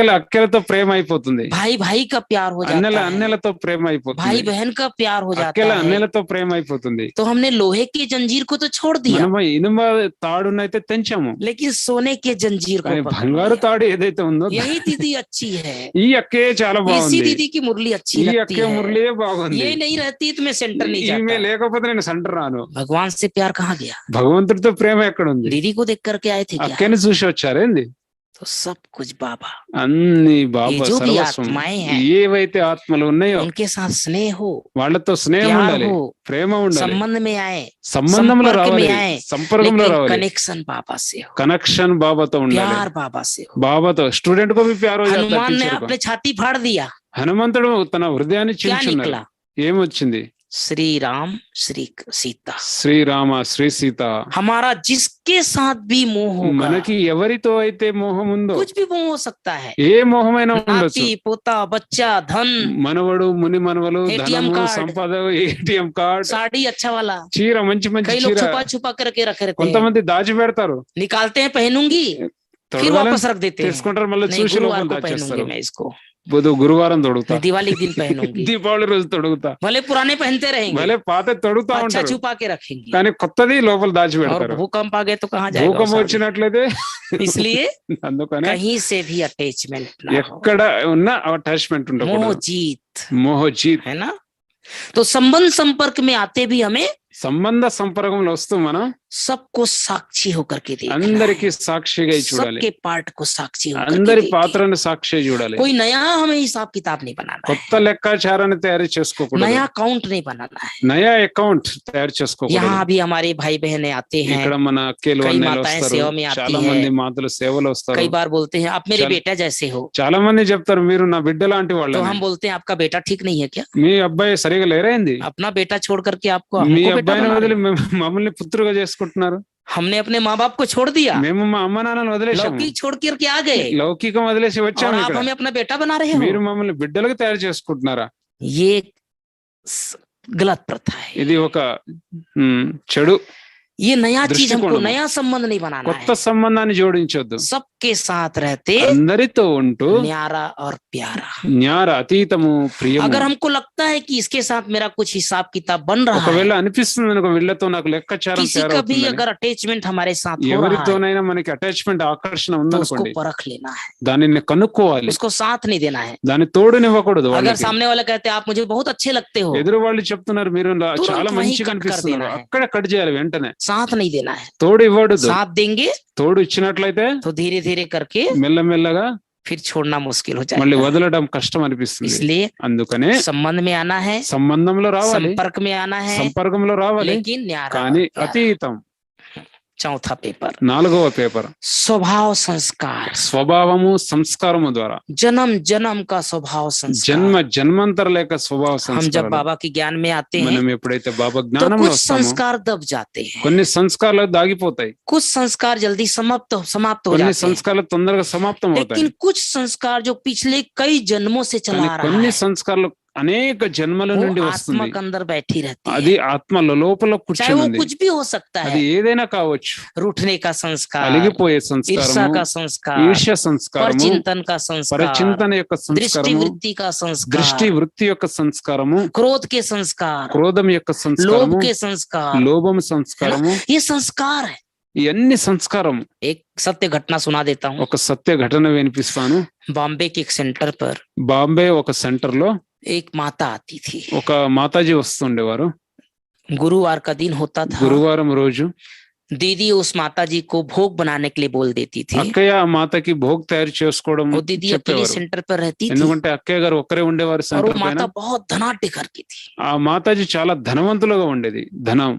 అక్కెలతో ప్రేమ అయిపోతుంది, भाई भाई का प्यार हो जाता है, అన్నెలతో ప్రేమ भाई అయిపోతుంది, बहन का प्यार हो जाता అక్కెల है। అన్నెలతో ప్రేమ అయిపోతుంది. तो हमने लोहे की जंजीर को तो छोड़ दिया, మనము ఇనుమ తాడునైతే తెంచాము, लेकिन सोने के जंजीर को కానీ पकड़ బంగారు लिया। తాడు ఏదైతే ఉందో, यही दीदी अच्छी है, ఈ అక్కే చాలా इसी బాగుంది, दीदी की मुरली अच्छी ఈ लगती అక్కే है, మురళియే బాగుంది, ये नहीं रहती तो मैं सेंटर नहीं ఈమె जाता। లేకపోతే నేను సెంటర్ రాను. भगवान से प्यार कहाँ गया? భగవంతుడితో ప్రేమ ఎక్కడుంది? दीदी को देख करके आए थे क्या? అక్కని చూసి వచ్చారేంది? तो सब कुछ बाबा, అన్ని బాబా ये जो भी సర్వస్వం. ఆత్మాయే हैं, ఏవైతే ఆత్మలు ఉన్నాయో उनके साथ स्नेह हो, వాళ్ళతో స్నేహం प्यार ఉండాలి, हो, ప్రేమ ఉండాలి, संबंध में आए, సంబంధంలో संपर्क రావాలి, में आए, సంపర్కంలో लेकिन రావాలి, कनेक्शन बाबा से हो, కనెక్షన్ బాబాతో ఉండాలి, प्यार बाबा से हो। బాబాతో. స్టూడెంట్ को भी प्यार हो जाता है हनुमान ने टीचर को. अपने छाती फाड़ दिया, హనుమంతుడు తన హృదయాన్ని क्या చించున్నాడు. निकला? ఏమొచ్చింది? श्री राम श्री सीता। శ్రీరామ శ్రీ సీత. हमारा जिसके साथ भी मोह होगा, మనకి ఎవరితో అయితే మోహం ఉందో, कुछ भी मोह हो सकता है, ఏ మోహమైనా ఉండొచ్చు, नाती पोता बच्चा धन, మనవడు ముని మనవలు, ATM ధనము, కార్డ్, సంపద, ఏటీఎం కార్డ్, साड़ी अच्छा वाला, చీర, మంచి మంచి कई लोग చీర. छुपा छुपा करके रखे रहते हैं, కొంతమంది దాచి పెడతారు, निकालते हैं पहनूंगी फिर తొడగాలని वापस रख देते हैं। తీసుకుంటారు, మళ్ళీ नहीं, చూసి गुरुवार లోపల को पहनूंगी దాచేస్తారు. मैं इसको, గురువారం తొడుగుతా, मैं दिवाली के दिन पहनूंगी, దీపావళి రోజు తొడుగుతా, भले पुराने पहनते रहेंगे, భలే పాత తొడుగుతా अच्छा ఉంటారు, छुपा के रखेंगे, కానీ కొత్తది లోపల దాచి और పెడతారు. भूकंप आ गए तो कहाँ जाएगा वो భూకంపం साड़ी? వచ్చినట్లయితే इसलिए అందుకనే कहीं से भी अटैचमेंट ना हो, ఎక్కడ ఉన్న అటాచ్మెంట్ मोह ఉండకూడదు. जीत, మోహజీత్. है ना? तो संबंध संपर्क में आते भी हमें సంబంధ సంపర్కంలో వస్తూ మనం सबको साक्षी होकर के देखना అందరికి है, సాక్షిగా చూడాలి, सबके पार्ट को साक्षी होकर के అందరి देखिए। పాత్రను సాక్షి చూడాలి. कोई नया हमें हिसाब किताब नहीं बनाना है, కొత్త లెక్కాచారాన్ని తయారు చేసుకోకూడదు, नया अकाउंट नहीं बनाना है। నయా అకౌంట్ తయారు చేసుకోకూడదు. यहाँ भी हमारे भाई बहने आते हैं, ఇక్కడ మన అక్కలు कई అన్నలు माताएं వస్తారు, सेवा में आती చాలా हैं। మంది మాతలు సేవలు వస్తారు. कई बार बोलते हैं आप मेरे चल- बेटा जैसे हो, చాలా మంది చెప్తారు మీరు నా బిడ్డ లాంటి तो వాళ్ళని. हम बोलते हैं आपका बेटा ठीक नहीं है क्या? మీ అబ్బాయి సరిగా లేరైంది, अपना बेटा छोड़ करके आपको మీ हमको बेटा అబ్బాయిని बना వదిలి रहे हो। మమ్మల్ని పుత్రుగా చేసుకుంటున్నారు. हमने अपने माँ बाप को छोड़ दिया, మేము మా అమ్మ నాన్నలు వదిలేసాము, लौकिक छोड़ करके आ गए, లౌకికం వదిలేసి और వచ్చాము. आप ఇక్కడ हमें अपना बेटा बना रहे हो। మీరు మమ్మల్ని బిడ్డలుగా తయారు చేసుకుంటున్నారా? ये गलत प्रथा है, ఇది ఒక చెడు. ये नया चीज दृष्टिकोण हमको में। नया संबंध नहीं बनाना కొత్త है, సంబంధాన్ని జోడించొద్దు. सबके साथ रहते అందరితో ఉంటూ न्यारा और प्यारा। న్యార అతీతము ప్రియము. अगर हमको लगता है कि इसके साथ मेरा कुछ हिसाब किताब बन रहा ఒకవేళ है, అనిపిస్తుంది అనుకో వీళ్ళతో నాకు లెక్కాచారం किसी का भी తయారవుతుందని, अगर अटैचमेंट हमारे साथ हो रहा है, ఎవరితోనైనా మనకి అటాచ్మెంట్ ఆకర్షణ तो उसको ఉందనుకోండి, परख लेना है, దానిని కనుక్కోవాలి, उसको साथ नहीं देना है। దాన్ని తోడునివ్వకూడదు. अगर వాళ్ళకి सामने वाला कहते हैं आप मुझे बहुत अच्छे लगते हो, ఎదురు వాళ్ళు చెప్తున్నారు మీరు तुरंत చాలా वहीं మంచిగా कट कर అనిపిస్తున్నారు, देना है। అక్కడ కట్ చేయాలి వెంటనే. साथ नहीं देना है। తోడు ఇవ్వకూడదు. साथ देंगे తోడు ఇచ్చినట్లయితే तो धीरे धीरे करके మెల్లమెల్లగా फिर छोड़ना मुश्किल हो మళ్ళీ जाएगा। వదలడం కష్టం అనిపిస్తుంది. इसलिए అందుకనే संबंध में आना है, సంబంధంలో రావాలి, संपर्क में आना है, సంపర్కంలో రావాలి, लेकिन न्यारा కానీ और प्यारा। అతీతం. चौथा पेपर, 4వ పేపర్ स्वभाव संस्कार। స్వభావము సంస్కారము ద్వారా. जन्म जन्म का स्वभाव संस्कार। జన్మ జన్మాంతర లేక స్వభావ हम जब సంస్కారం. बाबा की ज्ञान में आते हैं మనం ఎప్పుడైతే బాబా तो జ్ఞానంలో कुछ వస్తామో संस्कार दब जाते हैं, కొన్ని సంస్కారాలు దాగిపోతాయి, कुछ संस्कार जल्दी समाप्त हो కొన్ని जाते हैं, సంస్కారాలు తొందరగా సమాప్తం అవుతాయి, लेकिन कुछ संस्कार जो पिछले कई जन्मों से కానీ चला रहा కొన్ని है సంస్కారాలు అనేక జన్మల वो నుండి आत्मा వస్తుంది. के अंदर बैठी रहती అది है, ఆత్మలో లోపల चाहे కూర్చొని वो ఉంది. कुछ भी हो सकता అది है, ఏదైనా కావచ్చు. रूठने का संस्कार, అలిగిపోయే ईर्षा సంస్కారము, का संस्कार, ఈర్ష్య సంస్కారము, परचिंतन का संस्कार, పరచింతన యొక్క दृष्टि సంస్కారము, वृत्ति का దృష్టి संस्कार, వృత్తి యొక్క సంస్కారము, क्रोध के संस्कार, క్రోధం యొక్క लोभ సంస్కారము, के संस्कार, లోభం है ना? సంస్కారము, ये संस्कार है। ఇవన్నీ సంస్కారము. एक सत्य घटना सुना देता हूँ। ఒక సత్య ఘటన వినిపిస్తాను. बॉम्बे के एक सेंटर पर బాంబే ఒక సెంటర్ లో एक माता आती थी। ఒక మాతాజీ వస్తుండేవారు. गुरुवार का दिन होता था। గురువారం రోజు दीदी उस माता जी को भोग बनाने के लिए बोल देती थी। అక్కయ్య ఆ మాతకి భోగ్ తయారు చేసుకోవడం वो दीदी अकेले చెప్పేవారు. सेंटर पर रहती थी ఎందుకంటే అక్కయ్య గారు ఒక్కరే ఉండేవారు और वो సెంటర్ పైన. माता बहुत धनाढ्य घर की थी ఆ మాతాజీ చాలా ధనవంతులుగా ఉండేది. ధనం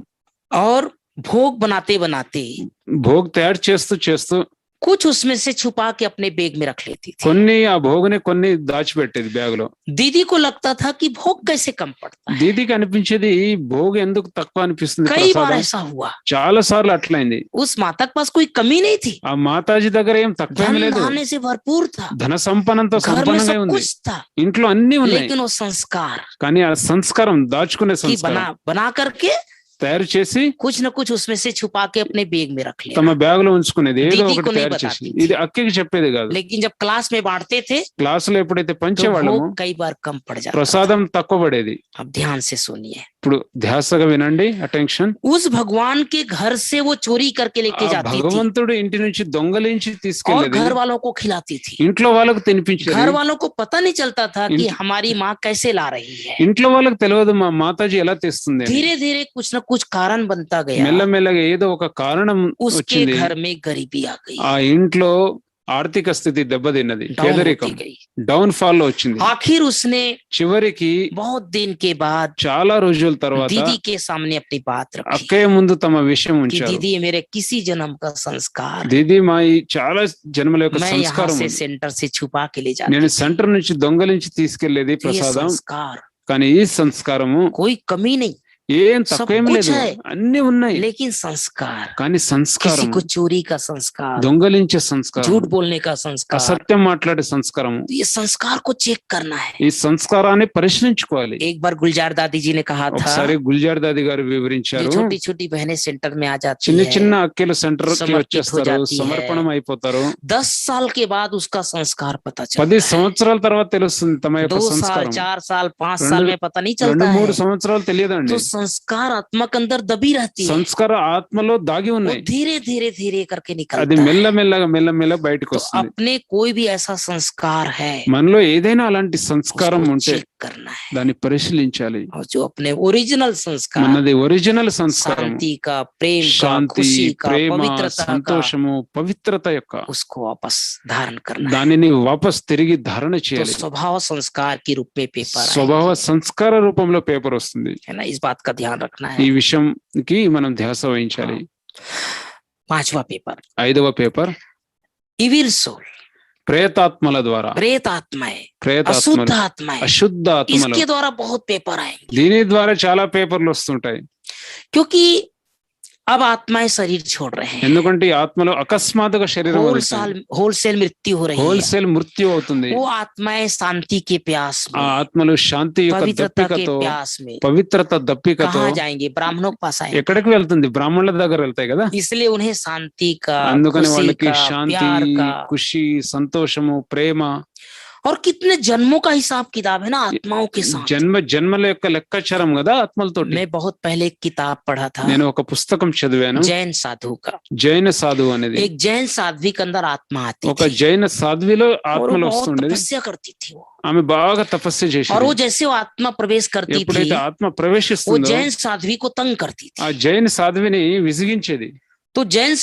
और भोग बनाते बनाते భోగ్ తయారు చేస్తూ చేస్తూ कुछ उसमें से छुपा के अपने बैग में रख लेती थी। కొన్ని ఆ భోగుని కొన్ని దాచిపెట్టేది బ్యాగ్ లో. दीदी को लगता था कि भोग कैसे कम पड़ता है। దీదికి అనిపించేది ఈ భోగ్ ఎందుకు తక్కువ అనిపిస్తుంది कई बार ప్రసాదం. ऐसा हुआ। చాలా సార్లు అట్లయింది. उस माता के पास कोई कमी नहीं थी, ఆ మాతాజీ దగ్గర ఏం తక్కువేం धन లేదు. धान्य से भरपूर था, ధన సంపన్నంతో घर में సంపన్నంగా सब ఉంది. कुछ था, ఇంట్లో అన్ని ఉన్నాయి. लेकिन वो संस्कार కానీ ఆ సంస్కారం దాచుకునే की సంస్కారం बना करके తయారు చేసి कुछ न कुछ उसमें से छुपा के अपने बैग में रख తమ लिया। బ్యాగ్ లో ఉంచుకునేది. ఏదో దీదీ ఒకటి को नहीं తయారు बताती చేసి थी। ఇది అక్కకి చెప్పేది కాదు. लेकिन जब क्लास में बांटते थे క్లాసులో ఎప్పుడైతే तो పంచేవాళ్ళము भोग कई बार कम पड़ जाता था। ప్రసాదం తక్కువ పడేది. अब ध्यान से सुनिए, ఇప్పుడు ధ్యాసగా వినండి, అటెన్షన్. उस भगवान के घर से वो चोरी करके लेके जाती थी భగవంతుడు ఇంటి నుంచి దొంగలించి और తీసుకెళ్లేది. घर वालों को खिलाती थी। ఇంట్లో వాళ్ళకు తినిపించేది. घर वालों को पता नहीं चलता था कि इंट- हमारी माँ कैसे ला रही है। ఇంట్లో వాళ్ళకి తెలియదు మా మాతాజీ ఎలా తెస్తుంది అని. धीरे धीरे कुछ न कुछ कारण बनता गया, మెల్లమెల్లగా ఏదో ఒక కారణం उसके వచ్చింది. घर में गरीबी आ गई, ఆ ఇంట్లో ఆర్థిక స్థితి దెబ్బతిన్నది. डाउन పేదరికం होती गई। డౌన్ ఫాల్ లో వచ్చింది. आखिर उसने చివరికి बहुत दिन के बाद చాలా రోజుల తర్వాత दीदी के सामने अपनी बात रखी అక్కయ్య ముందు తమ విషయం कि ఉంచారు. दीदी ये मेरे किसी जन्म का संस्कार है। దీది మా ఈ చాలా జన్మల యొక్క मैं यहाँ సంస్కారం से ఉంది. सेंटर से छुपा के ले जाती నేను थी। సెంటర్ నుంచి దొంగలించి తీసుకెళ్లేది तो ये ప్రసాదం. संस्कार కానీ ఈ సంస్కారము कोई कमी नहीं, ఏం सब తక్కువేం कुछ లేదు, है। అన్ని ఉన్నాయి. लेकिन संस्कार, కానీ किसी సంస్కారం, को चोरी का संस्कार, దొంగలించే సంస్కారం, झूठ बोलने का संस्कार, అసత్యం మాట్లాడే సంస్కారం, तो ये संस्कार को चेक करना है। ఈ సంస్కారాన్ని పరిశీలించుకోవాలి. एक बार गुलजार दादी जी ने कहा था, ఒకసారి గుల్జార్ దాది గారు जो వివరించారు. छोटी छोटी बहनें सेंटर में आ जाती చిన్న है, చిన్న అక్కలు సెంటర్ కి సమర్పిత हो వచ్చేస్తారు, जाती है। సమర్పణం అయిపోతారు. 10 साल के बाद उसका संस्कार पता 10 चलता है। సంవత్సరాల తర్వాత తెలుస్తుంది తమ యొక్క 2 साल, సంస్కారం. 4 साल, 5 साल में पता नहीं चलता 2-3 है। సంవత్సరాలు తెలియదండి. तो संस्कार आत्मा के अंदर दबी रहती है, సంస్కార ఆత్మలో దాగి वो ఉన్నాయి. धीरे धीरे धीरे करके అది निकलता है। మెల్లమెల్లగా బయటకు तो వస్తుంది. अपने कोई भी ऐसा संस्कार है మనలో ఏదైనా అలాంటి సంస్కారం उसको ఉంటే चेक करना है, దాన్ని పరిశీలించాలి. और जो अपने ओरिजिनल संस्कार, మనది ఒరిజినల్ సంస్కారం, शांति का, प्रेम का, శాంతి, खुशी का, ప్రేమ, पवित्रता का, సంతోషము, పవిత్రత యొక్క उसको वापस धारण करना है। దానిని వాపస్ తిరిగి ధారణ तो చేయాలి. स्वभाव संस्कार के रूप में पेपर స్వభావ సంస్కార రూపంలో పేపర్ వస్తుంది. है ना, इस बात का ध्यान रखना ఈ है। విషయంకి మనం ధ్యాస వహించాలి. 5वां पेपर, 5వ పేపర్ इविल सोल, ప్రేతాత్మల ద్వారా. प्रेत आत्माएं, ప్రేతాత్మలు, अशुद्ध आत्माएं, అశుద్ధ ఆత్మలు, इसके द्वारा बहुत पेपर आएंगे, దీని ద్వారా చాలా పేపర్లు వస్తుంటాయి. क्योंकि अब आत्माएं शरीर छोड़ रहे हैं, ఎందుకంటే ఈ ఆత్మలో అకస్మాత్తుగా శరీరం होलसेल मृत्यु हो रही है। హోల్సేల్ మృత్యు అవుతుంది. वो आत्माएं शांति के प्यास ఆ में, ఆత్మలు శాంతి యొక్క पवित्रता के దప్పికతో, प्यास में పవిత్రత దప్పికతో कहाँ जाएंगे? ब्राह्मणों के पास आएंगे। ఎక్కడికి వెళ్తుంది? బ్రాహ్మణుల దగ్గర వెళ్తాయి కదా. इसलिए उन्हें शांति का, అందుకని खुशी వాళ్ళకి का, శాంతి, प्यार का, ఖుషి, సంతోషము, ప్రేమ, और कितने जन्मों का हिसाब किताब है ना आत्माओं के साथ। జన్మల యొక్క లెక్కాచారం కదా ఆత్మలతో. मैं बहुत पहले एक किताब पढ़ा था, నేను ఒక పుస్తకం చదివాను, जैन साधु का। జైన సాధువు అనేది. एक जैन साध्वी के अंदर आत्मा आती ఒక थी జైన సాధ్విలో और वो ఆత్మలు बहुत వస్తుండేది. तपस्या करती थी वो, ఆమె బాగా తపస్సు और చేసేది. वो जैसे वो आत्मा प्रवेश करती थी, ఎప్పుడైతే ఆత్మ वो ప్రవేశిస్తుందో जैन साध्वी को तंग करती ఆ थी। జైన సాధ్విని విసిగించేది. तो जैन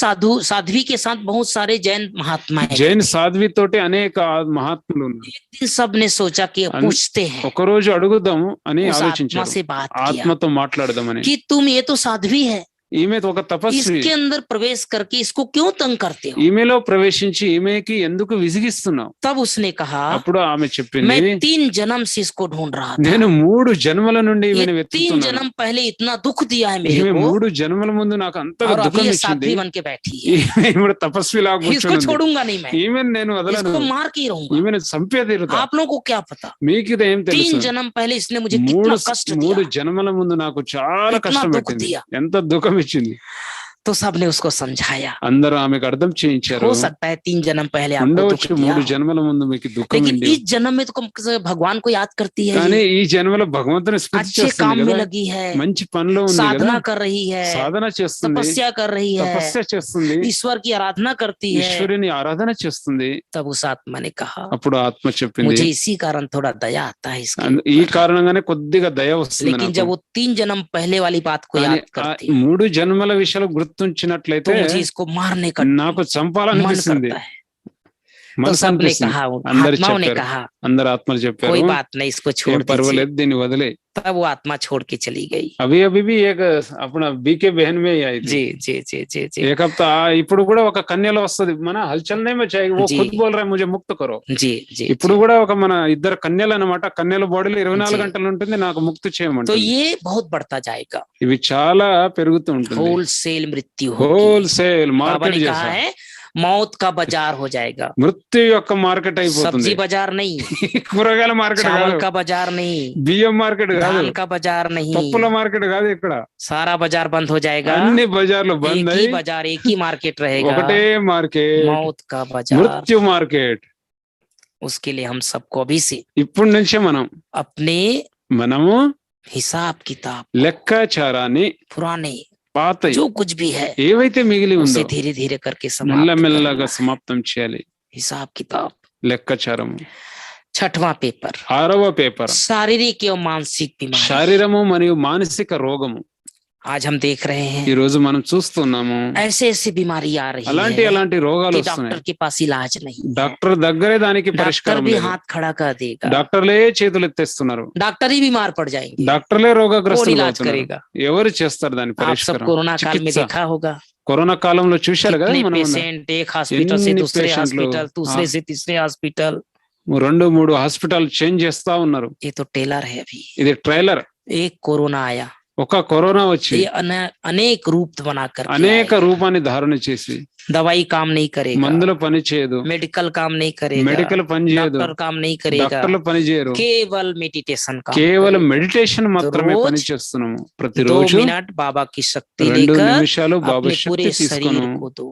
साध्वी के साथ बहुत सारे जैन महात्माएं జైన్ थे। సాధ్వి తోటి అనేక మహాత్ములు ఉన్నారు. एक दिन सबने सोचा कि पूछते हैं, ఒకరోజు అడుగుదాం అని उस आत्मा ఆలోచించారు. से बात किया ఆత్మతో మాట్లాడదామని. कि तुम, ये तो साध्वी है, ఈమె ఒక తపస్వి, इसके अंदर प्रवेश करके इसको क्यों तंग करते हो? ఈమెలో ప్రవేశించి ఈమెకి ఎందుకు విసిగిస్తున్నావు? तब उसने कहा అప్పుడు ఆమె मैं చెప్పింది, 3 जन्म से इसको ढूंढ रहा था, నేను 3 జన్మల నుండి ये ఈమెను 3 వెతుకుతున్నాను. जन्म पहले इतना दुख दिया है मेरे ఈమె को 3 జన్మల ముందు నాకు అంతగా और अभी దుఃఖం ये ఇచ్చింది. साध्वी बन के बैठी है, ఈమె తపస్విలా इसको కూర్చుంది. छोड़ूंगा नहीं मैं, ఈమెను నేను వదలను, इसको मार के ही रहूंगा। ఈమెను చంపే తీరుతా. आप लोगों को क्या पता, మీకు ఇది ఏం 3 తెలుసు? जन्म पहले इसने मुझे कितना कष्ट दिया, 3 జన్మల ముందు నాకు చాలా इतना కష్టం दुख పెట్టింది, दिया। ఎంత దుఃఖం ఇచ్చింది. तो सबने उसको समझाया, అందరూ ఆమెకు అర్థం చేయించారు. हो सकता है 3 जन्म पहले आपको दुख ఉండవచ్చు दिया, 3 జన్మల ముందు మీకు దుఃఖం लेकिन ఉంది, इस जन्म में तो कम से कम भगवान को याद करती है, కానీ ये ఈ జన్మలో భగవంతుని స్మృతి अच्छे చేస్తుంది काम में కదా, लगी है, మంచి పనిలో ఉంది కదా, साधना कर रही है, సాధన చేస్తుంది, तपस्या कर रही है, తపస్య చేస్తుంది, ईश्वर की आराधना करती है। ఈశ్వరుని ఆరాధన చేస్తుంది. तब उस आत्मा ने कहा, అప్పుడు ఆత్మ చెప్పింది, मुझे इसी कारण थोड़ा दया आता है इसके ఈ ऊपर। కారణంగానే కొద్దిగా దయ వస్తుంది लेकिन నాకు. जब वो 3 जन्म पहले वाली बात को కానీ याद करती है 3 జన్మల విషయాలు तो గుర్తుంచినట్లయితే मुझे इसको मारने का నాకు मन చంపాలనిపిస్తుంది. करता है। तो మనసు सबने అనిపిస్తుంది. कहा, అందరు आत्माओं ने చెప్పారు, कहा అందరు ఆత్మలు చెప్పారు, कोई बात नहीं, इसको छोड़ ఏం दीजिए। పర్వాలేదు దీన్ని వదిలే. तब वो आत्मा छोड़ के चली गई। अभी अभी भी एक अपना बीके बहन में ही आई थी, जी जी जी जी जी एक हफ्ता ఇప్పుడు కూడా ఒక కన్యలో వస్తది, మన హల్చల్ నే మచాయి, वो जी। खुद बोल रहा है मुझे मुक्त करो. जी जी ఇప్పుడు కూడా ఒక మన ఇద్దరు కన్యలు అన్నమాట, కన్యల బాడీలో 24 जी। గంటలు ఉంటుంది, నాకు ముక్తి तो చేయమంటుంది. ये बहुत बढ़ता जाएगा, ఇవి చాలా పెరుగుతూ ఉంటుంది. होलसेल मृत्यु होगी। హోల్సేల్ बाबा మార్కెట్ ने कहा చేసా, है मौत का बाजार हो जाएगा, మృత్యు యొక్క మార్కెట్ అయిపోతుంది. सब्जी बाजार नहीं, కూరగాయల మార్కెట్ चावल కాదు, का बाजार नहीं, బియ్యం మార్కెట్ కాదు, धान का बाजार नहीं, పప్పుల మార్కెట్ కాదు, ఇక్కడ सारा बाजार बंद हो जाएगा, అన్ని బజార్లు एक బంద్ ही అయి बाजार, एक ही मार्केट रहेगा, ఒకటే మార్కెట్, मौत का बाजार। మృత్యు మార్కెట్. उसके लिए हम सबको अभी से ఇప్పటి నుంచే अपने మనము हिसाब किताब లెక్కాచారాన్ని, पुराने పాత जो कुछ भी है ఏవైతే మిగిలి ఉందో उसे धीरे धीरे करके समाप्त మెల్లమెల్లగా करना। సమాప్తం చేయాలి. हिसाब किताब। లెక్కాచారము. 6वां पेपर, 6వ పేపర్, शारीरिक एवं मानसिक बीमारी। శారీరము మరియు మానసిక రోగము. आज हम देख रहे ఈ हैं రోజు మనం చూస్తున్నాము, ऐसे ऐसी बीमारी आ रही అలాంటి है అలాంటి రోగాలు कि వస్తున్నాయి. डॉक्टर के पास इलाज नहीं है, డాక్టర్ దగ్గరే దానికి डॉक्टर పరిష్కారం भी లేదు. हाथ खड़ा कर देगा, డాక్టర్లే చేతులు ఎత్తేస్తున్నారు, डॉक्टर ही बीमार पड़ जाएंगे, డాక్టర్లే कौन రోగగ్రస్తులు इलाज అవుతున్నారు. करेगा? ఎవరు చేస్తారు దాని आप सब పరిష్కారం? कोरोना काल में చికిత్స. देखा होगा, కరోనా కాలంలో చూశారు కదా कितने మనం అందరం. पेशेंट एक हॉस्पिटल से ఎన్ని दूसरे పేషెంట్లు, हॉस्पिटल, दूसरे से तीसरे हॉस्पिटल। 2-3 హాస్పిటల్ చేంజ్ చేస్తా ఉన్నారు. ये तो टेलर है अभी, ఇది ట్రైలర్. एक कोरोना आया, ఒక కరోనా వచ్చి ये अनेक रूप बनाकर के అనేక आएगा। రూపాన్ని ధారణ చేసి, दवाई काम नहीं करेगा, మందుల పని చేయదు, मेडिकल काम नहीं करेगा, మెడికల్ పని చేయదు, डॉक्टर काम नहीं करेगा, డాక్టర్లు పని చేయరు, केवल मेडिटेशन काम కేవలం करेगा। మెడిటేషన్ మాత్రమే रोज పని చేస్తున్నాము. 2 ప్రతిరోజు मिनट बाबा की शक्ति 2 लेकर నిమిషాలు బాబా अपने శక్తి पूरे తీసుకును, शरीर को दो,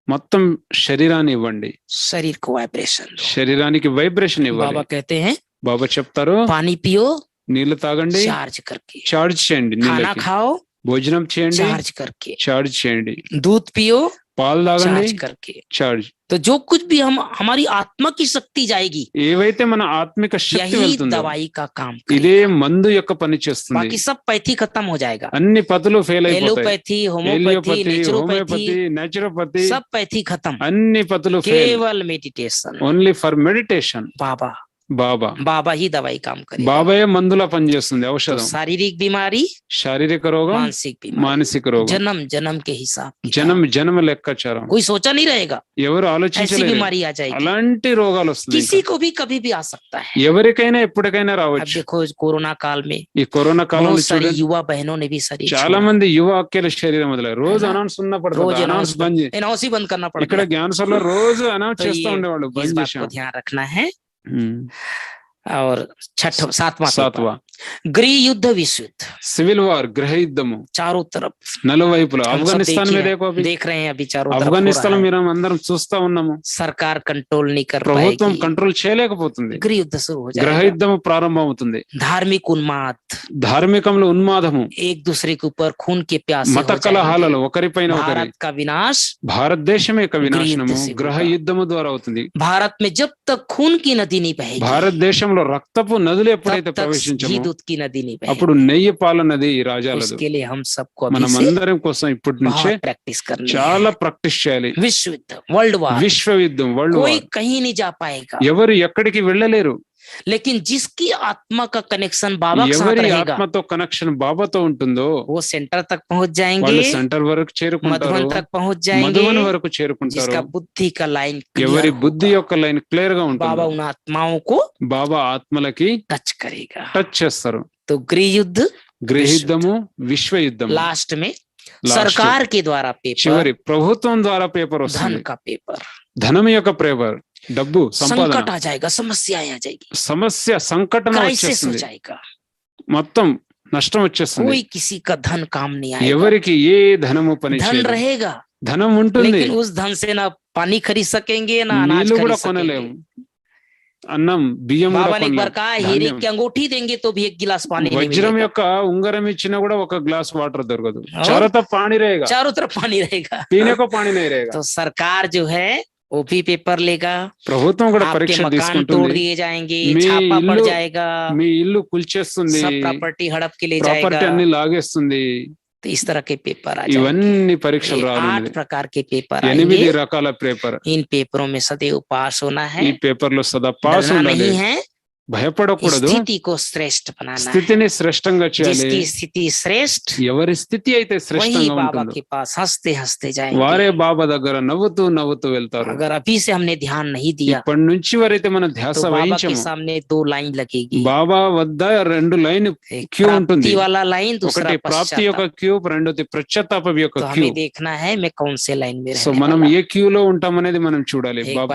మొత్తం శరీరాన్ని ఇవ్వండి, शरीर को वाइब्रेशन दो। శరీరానికి వైబ్రేషన్ ఇవ్వాలి. बाबा कहते हैं బాబా చెప్తారు, पानी पियो, నీళ్లు తాగండి, चार्ज करके, చార్జ్ చేయండి, खाना నీళ్ళకి खाओ, భోజనం చేయండి, चार्ज करके, చార్జ్ చేయండి, दूध पियो, పాలు తాగండి, चार्ज करके। చార్జ్. तो जो कुछ भी हमारी आत्मा की शक्ति जाएगी, ఏవైతే మన ఆత్మిక శక్తి यही వెళ్తుందో दवाई का काम ఇదే करेगा। మందు యొక్క పని చేస్తుంది. बाकी सब पैथी खत्म हो जाएगा, అన్ని పతులు ఫెయిల్ అయిపోతాయి. Allopathy, homeopathy, allopathy, naturopathy, homeopathy, naturopathy, सब पैथी खत्म, అన్ని పతులు ఫెయిల్. केवल मेडिटेशन। Only for meditation. बाबा బాబా बाबा ही दवाई काम करेगा। బాబాయే మందులా పనిచేస్తుంది, तो ఔషధం. शारीरिक बीमारी, శారీరక రోగం, मानसिक बीमारी, మానసిక రోగం, जन्म जन्म के हिसाब किताब। జనం జన్మ లెక్కాచారం. कोई सोचा नहीं रहेगा ఎవరు ऐसी ఆలోచించలేరు, बीमारी आ जाएगी, అలాంటి రోగాలు వస్తుంది. किसी को भी कभी भी आ सकता है। ఎవరికైనా ఎప్పటికైనా अब రావచ్చు. देखो कोरोना काल में ఈ కరోనా కాలంలో बहुत सारी చూడండి, युवा बहनों ने भी शरीर చాలా छोड़ा। మంది యువ అక్కల శరీరం వదిలారు. రోజు है ना? అనౌన్స్ रोज ఉన్నప్పుడు అనౌన్స్ బంద్ చేయి. अनाउंस ही बंद करना ఇక్కడ पड़ता है। జ్ఞానసభ లో రోజు అనౌన్స్ तो చేస్తూ ये ఉండేవాళ్ళు, इस బంద్ बात చేశాం. को ध्यान रखना है। ఉమ్. और 7वां सातवा गृह युद्ध विश्व युद्ध, सिविल वार, गृह యుద్ధము चारों तरफ నలువైపులా. हम सब ఆఫ్ఘనిస్తాన్ మీద देख रहे हैं अभी चारों तरफ हो ఆఫ్ఘనిస్తాన్ रहा है। మీరు అందరం చూస్తా ఉన్నాము. सरकार कंट्रोल नहीं कर ప్రభుత్వం पाएगी, కంట్రోల్ చేయలేకపోతుంది. गृह युद्ध शुरू हो గ్రహ जाएगा। యుద్ధము ప్రారంభమవుతుంది. धार्मिक उन्माद, ధార్మికంలో ఉన్మాదము, एक दूसरे के ऊपर खून के प्यासे మత हो కలహాలలో जाएंगे। ఒకరిపైన ఒకరి. भारत का विनाश, భారతదేశం యొక్క వినాశనము युद्ध से గ్రహ होगा। యుద్ధము ద్వారా అవుతుంది. भारत में जब तक खून की नदी नहीं बहेगी, భారతదేశంలో రక్తపు నదులు ఎప్పుడైతే तब तक घी ప్రవేశించమో दूध की नदी नहीं అప్పుడు बहेगी। నెయ్యి పాల నది రాజాలదు. उसके लिए हम सबको अभी మనం से అందరం కోసం ఇప్పటి నుంచే बहुत प्रैक्टिस करनी చాలా है। ప్రాక్టీస్ చేయాలి. विश्व युद्ध, वर्ल्ड वार, విశ్వ యుద్ధం, వరల్డ్ कोई వార్. कहीं नहीं जा पाएगा। ఎవరు ఎక్కడికి వెళ్ళలేరు. लेकिन जिसकी आत्मा का कनेक्शन बाबा के साथ ఎవరి रहेगा ఆత్మతో కనెక్షన్ బాబాతో ఉంటుందో वो सेंटर तक पहुंच जाएंगे, వాళ్ళు సెంటర్ వరకు చేరుకుంటారు, मधुबन तक पहुंच जाएंगे, మధువన్ వరకు చేరుకుంటారు. जिसका बुद्धि का लाइन ఎవరి क्लियर బుద్ధి होगा, యొక్క లైన్ క్లియర్ గా बाबा ఉంటుంది, उन आत्माओं को బాబా ఆత్మలకి टच करेगा। టచ్ చేస్తారు. तो गृह युद्ध గృహయుద్ధము, విశ్వ యుద్ధము, लास्ट में सरकार के द्वारा पेपर, చివరి ప్రభుత్వం ద్వారా పేపర్ धन వస్తుంది, का पेपर, ధనం యొక్క పేపర్, డబ్బు సంపాదన, संकट आ जाएगा, समस्याएं आ जाएगी, సమస్య సంకటన क्राइसिस हो వచ్చేస్తుంది, जाएगा, మొత్తం నష్టం వచ్చేస్తుంది. कोई किसी का धन काम नहीं आएगा। ఎవరికి ఏ ధనము పని धन చేయదు, रहेगा ధనం ఉంటుంది, लेकिन उस धन से ना पानी खरीद सकेंगे ना अनाज నీళ్లు కూడా खरीद सकेंगे। కొనలేము, అన్నం బియ్యం కూడా बाबा ने एक बार కొనలేము. कहा हीरे ధాన్యం. की अंगूठी देंगे तो भी एक गिलास पानी नहीं వజ్రం मिलेगा, యొక్క ఉంగరం ఇచ్చినా కూడా ఒక గ్లాస్ వాటర్ దొరకదు. और చారో తప్ప పానీ రేగా, चारों तरफ पानी रहेगा। పీనే కో పానీ नहीं रहेगा. तो सरकार जो है वो भी पेपर लेगा, ప్రభుత్వం కూడా आपके పరీక్ష मकान तोड़ తీసుకుంటుంది, दिए जाएंगे, మీ छापा पड़ इल्लू- जाएगा, మీ ఇల్లు కూల్చేస్తుంది, सब प्रॉपर्टी हड़प के ले ప్రాపర్టీ जाएगा। అన్ని లాగేస్తుంది. तो इस तरह के पेपर आ जाएंगे। ఇవన్నీ పరీక్షలు ये 8 రానున్నది. प्रकार के पेपर 8 आएंगे। రకాల పేపర్. इन पेपरों में सदैव पास होना है, ఈ పేపర్ లో సదా పాస్ डरना ఉండాలి, नहीं है, భయపడకూడదు, स्थिति को श्रेष्ठ बनाना है। స్థితిని శ్రేష్టంగా చేయాలి. जिसकी स्थिति श्रेष्ठ ఎవరి స్థితి అయితే वही శ్రేష్టంగా बाबा ఉంటుందో के पास हंसते हंसते जाएंगे। వారే బాబా దగ్గర నవ్వుతూ నవ్వుతూ వెళ్తారు. अगर अभी से हमने ध्यान नहीं दिया ఇప్పటి నుంచి వరైతే మన ధ్యాస तो बाबा के వహించము, सामने 2 लाइन लगेगी, బాబా వద్ద 2 లైన్ एक क्यों ఉంటుంది. प्राप्ति वाला लाइन, दूसरा ఒకటి ప్రాప్తి యొక్క पश्चाताप। క్యూ, రెండోది పశ్చాత్తాపం యొక్క तो క్యూ. हमें देखना है मैं कौन से लाइन में సో रहने మనం वाला। ఏ క్యూలో ఉంటామనేది మనం చూడాలి. एक బాబా